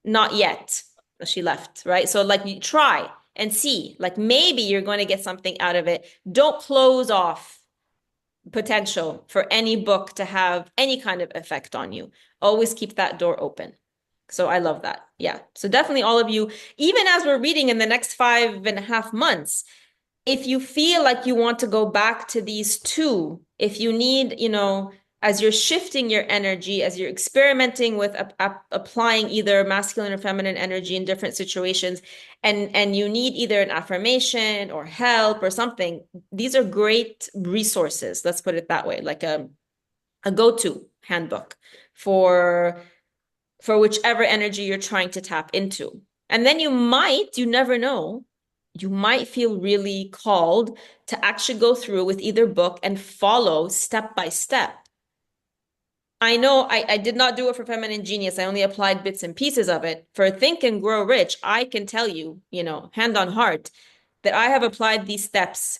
not yet. She left, right? So like, you try and see, like, maybe you're going to get something out of it. Don't close off potential for any book to have any kind of effect on you. Always keep that door open. So I love that. Yeah. So definitely all of you, even as we're reading in the next 5.5 months, if you feel like you want to go back to these two, if you need, as you're shifting your energy, as you're experimenting with applying either masculine or feminine energy in different situations, and you need either an affirmation or help or something, these are great resources. Let's put it that way, like a go-to handbook for whichever energy you're trying to tap into. And then you never know, you might feel really called to actually go through with either book and follow step by step. I know I did not do it for Feminine Genius. I only applied bits and pieces of it. For Think and Grow Rich, I can tell you, hand on heart, that I have applied these steps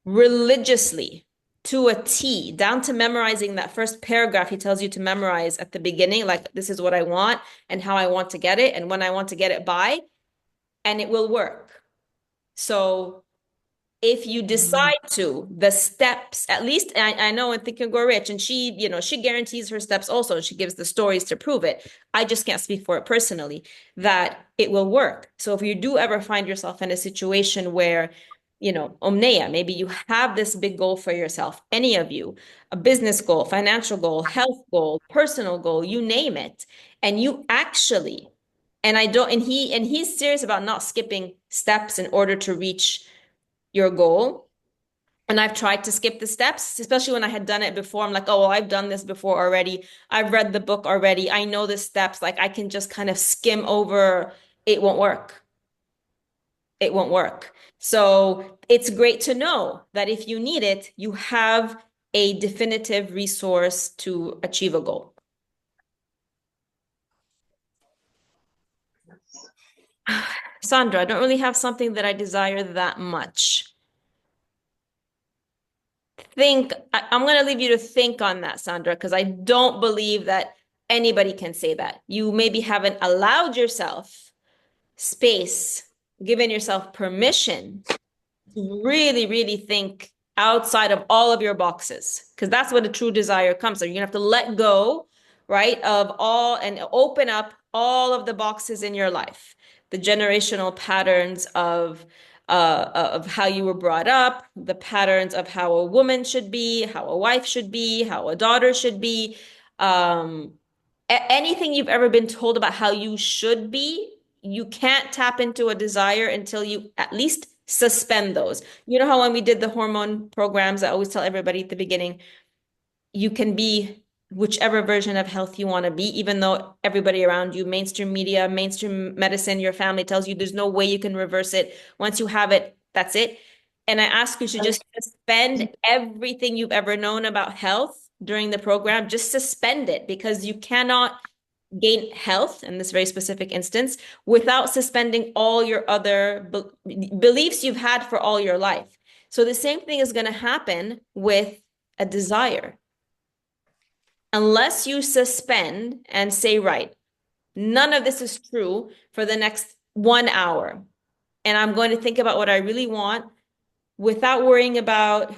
religiously to a T, down to memorizing that first paragraph he tells you to memorize at the beginning, like, this is what I want and how I want to get it and when I want to get it by, and it will work. So if you decide to, the steps, at least I know in Think and Grow Rich, and she guarantees her steps also. She gives the stories to prove it. I just can't speak for it personally, that it will work. So if you do ever find yourself in a situation where, Omneya, maybe you have this big goal for yourself, any of you, a business goal, financial goal, health goal, personal goal, you name it, and you actually And he's serious about not skipping steps in order to reach your goal. And I've tried to skip the steps, especially when I had done it before. I'm like, oh, well, I've done this before already. I've read the book already. I know the steps. Like I can just kind of skim over. It won't work. It won't work. So it's great to know that if you need it, you have a definitive resource to achieve a goal. Sandra, I don't really have something that I desire that much. I'm going to leave you to think on that, Sandra, because I don't believe that anybody can say that. You maybe haven't allowed yourself space, given yourself permission to really, really think outside of all of your boxes, because that's what a true desire comes. So you're going to have to let go, right, of all and open up all of the boxes in your life, the generational patterns of how you were brought up, the patterns of how a woman should be, how a wife should be, how a daughter should be, anything you've ever been told about how you should be. You can't tap into a desire until you at least suspend those. You know how when we did the hormone programs, I always tell everybody at the beginning, you can be whichever version of health you want to be, even though everybody around you, mainstream media, mainstream medicine, your family tells you there's no way you can reverse it. Once you have it, that's it. And I ask you to just suspend everything you've ever known about health during the program. Just suspend it, because you cannot gain health in this very specific instance without suspending all your other beliefs you've had for all your life. So the same thing is going to happen with a desire. Unless you suspend and say, right, none of this is true for the next 1 hour. And I'm going to think about what I really want without worrying about,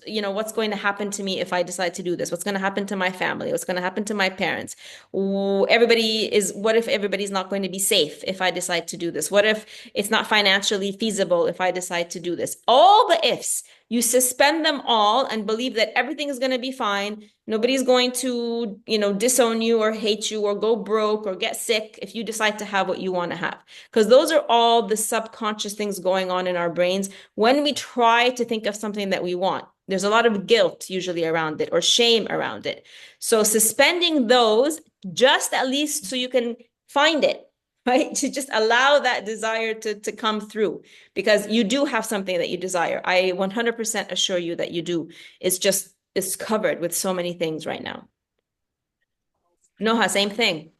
what's going to happen to me if I decide to do this? What's going to happen to my family? What's going to happen to my parents? What if everybody's not going to be safe if I decide to do this? What if it's not financially feasible if I decide to do this? All the ifs, you suspend them all and believe that everything is going to be fine. Nobody's going to, disown you or hate you or go broke or get sick if you decide to have what you want to have. Because those are all the subconscious things going on in our brains when we try to think of something that we want. There's a lot of guilt usually around it or shame around it. So suspending those, just at least so you can find it, right? To just allow that desire to come through, because you do have something that you desire. I 100% assure you that you do. It's covered with so many things right now. Noha, same thing.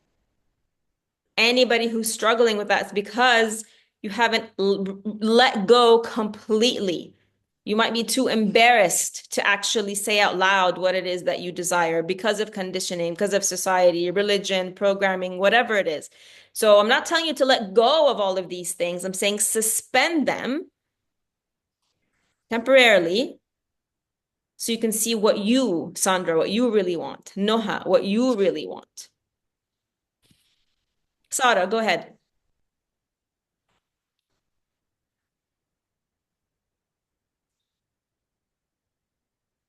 Anybody who's struggling with that, it's because you haven't let go completely. You might be too embarrassed to actually say out loud what it is that you desire because of conditioning, because of society, religion, programming, whatever it is. So I'm not telling you to let go of all of these things. I'm saying suspend them temporarily so you can see what you, Sandra, what you really want. Noha, what you really want. Sara, go ahead.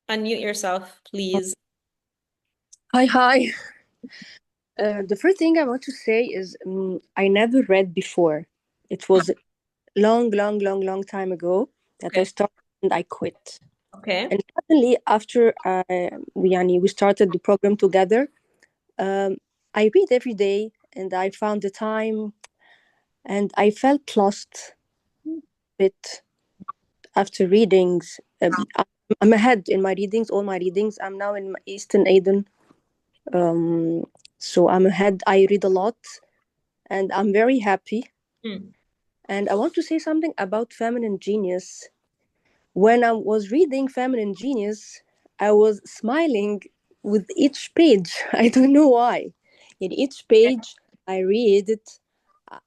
Unmute yourself, please. Hi. The first thing I want to say is I never read before. It was long time ago that I started and I quit. Okay. And suddenly after we started the program together, I read every day and I found the time and I felt lost a bit after readings. I'm ahead in my readings, all my readings. I'm now in Eastern Aden. So I'm ahead. I read a lot and I'm very happy. And I want to say something about Feminine Genius. When I was reading Feminine Genius, I was smiling with each page. I don't know why. In each page I read it,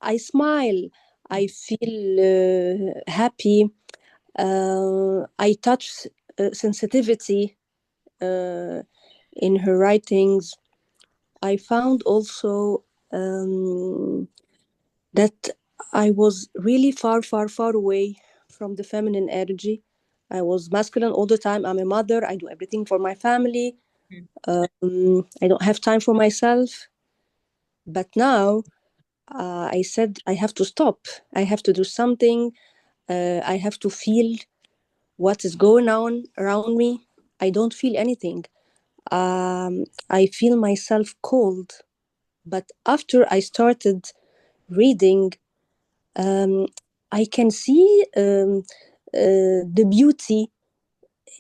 I smile. I feel happy. I touch sensitivity in her writings. I found also that I was really far away from the feminine energy. I was masculine all the time. I'm a mother. I do everything for my family. I don't have time for myself. But now I said, I have to stop. I have to do something. I have to feel what is going on around me. I don't feel anything. I feel myself cold. But after I started reading, I can see the beauty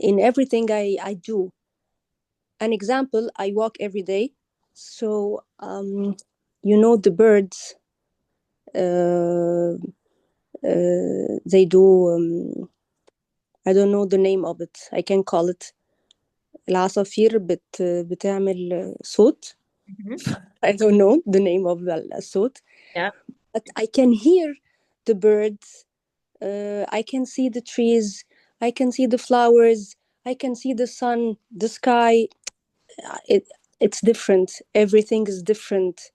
in everything I do. An example, I walk every day. So, the birds, they do, I don't know the name of it. I can call it. العصافير بتعمل صوت. I don't know the name of الصوت. Yeah. But I can hear the birds. I can see the trees. I can see the flowers. I can see the sun, the sky. It's different. Everything is different.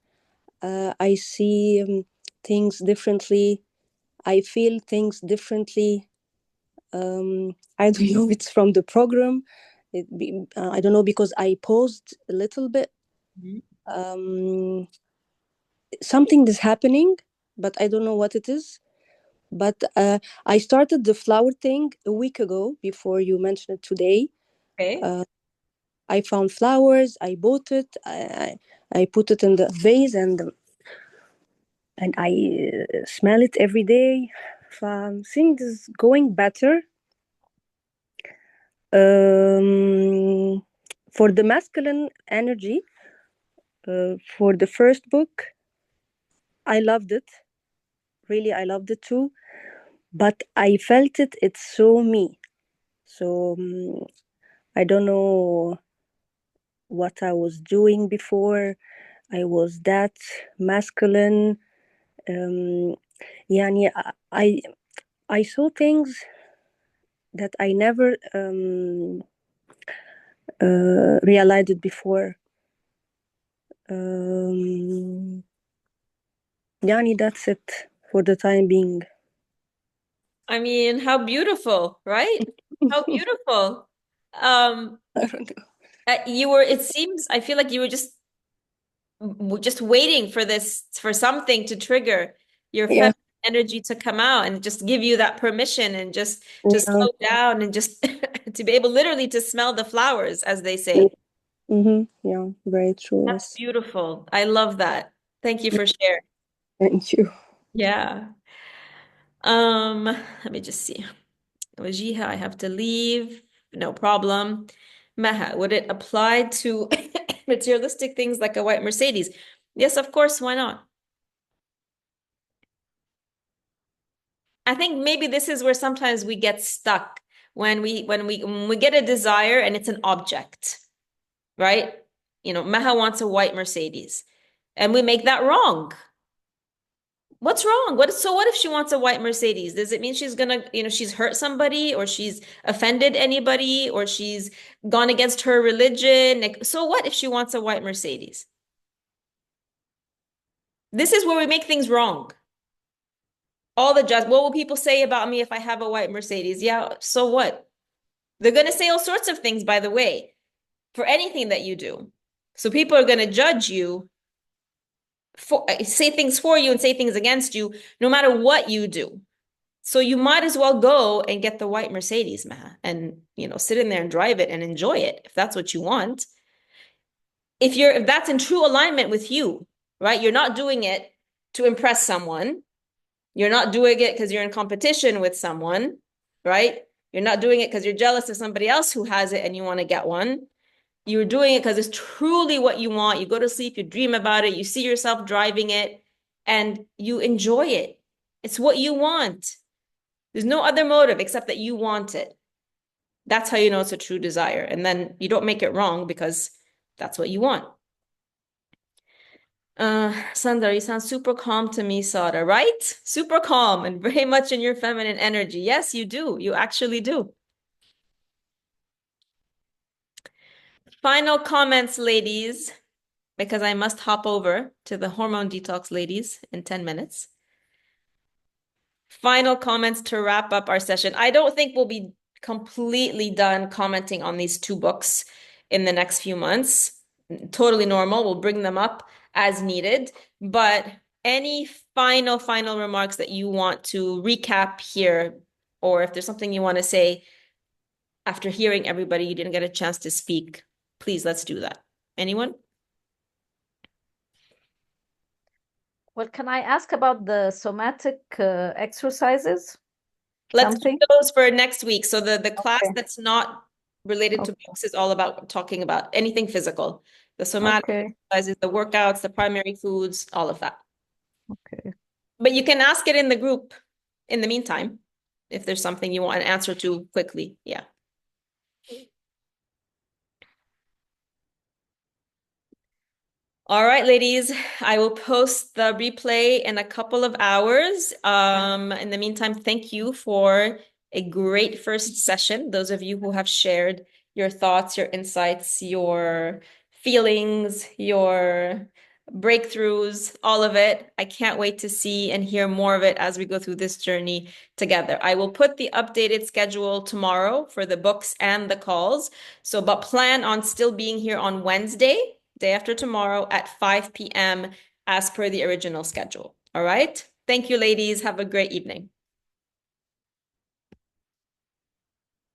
I see things differently. I feel things differently. I don't know if it's from the program. I don't know because I paused a little bit. Something is happening, but I don't know what it is. But I started the flower thing a week ago before you mentioned it today. Okay. I found flowers. I bought it. I put it in the vase and I smell it every day. Things is going better. For the masculine energy, for the first book, I loved it. Really, I loved it too. But I felt it's so me. So I don't know what I was doing before. I was that masculine. يعني I saw things that I never realized it before. يعني that's it for the time being. I mean, how beautiful, right? How beautiful. I don't know. It seems, I feel like you were just waiting for something to trigger your feminine energy to come out and just give you that permission and just to slow down and just to be able literally to smell the flowers, as they say. Yeah, very true. That's Yes. beautiful. I love that. Thank you for sharing. Thank you. Yeah. Let me just see. Wajiha, I have to leave. No problem. Maha, would it apply to materialistic things like a white Mercedes? Yes, of course. Why not? I think maybe this is where sometimes we get stuck when we get a desire and it's an object, right? Maha wants a white Mercedes, and we make that wrong. What's wrong? What if she wants a white Mercedes? Does it mean she's gonna, she's hurt somebody or she's offended anybody or she's gone against her religion? Like, so what if she wants a white Mercedes? This is where we make things wrong. What will people say about me if I have a white Mercedes? Yeah, so what? They're gonna say all sorts of things, by the way, for anything that you do. So people are gonna judge you, say things for you and say things against you, no matter what you do. So you might as well go and get the white Mercedes, Maha, and sit in there and drive it and enjoy it if that's what you want. If that's in true alignment with you, right? You're not doing it to impress someone. You're not doing it because you're in competition with someone, right? You're not doing it because you're jealous of somebody else who has it and you want to get one. You're doing it because it's truly what you want. You go to sleep, you dream about it, you see yourself driving it, and you enjoy it. It's what you want. There's no other motive except that you want it. That's how you know it's a true desire. And then you don't make it wrong because that's what you want. Sandra, you sound super calm to me, Sada, right? Super calm and very much in your feminine energy. Yes, you do. You actually do. Final comments, ladies, because I must hop over to the hormone detox ladies in 10 minutes. Final comments to wrap up our session. I don't think we'll be completely done commenting on these two books in the next few months. Totally normal. We'll bring them up as needed. But any final remarks that you want to recap here, or if there's something you want to say after hearing everybody, you didn't get a chance to speak, please, let's do that. Anyone? Well, can I ask about the somatic exercises? Let's Something? keep those for next week. So the class Okay. that's not related to books is all about talking about anything physical. The somatic Okay. exercises, the workouts, the primary foods, all of that. Okay. But you can ask it in the group in the meantime, if there's something you want an answer to quickly. Yeah. All right, ladies, I will post the replay in a couple of hours. In the meantime, thank you for a great first session. Those of you who have shared your thoughts, your insights, your feelings, your breakthroughs, all of it. I can't wait to see and hear more of it as we go through this journey together. I will put the updated schedule tomorrow for the books and the calls. So, but plan on still being here on Wednesday, day after tomorrow at 5 p.m. as per the original schedule. All right. Thank you, ladies. Have a great evening.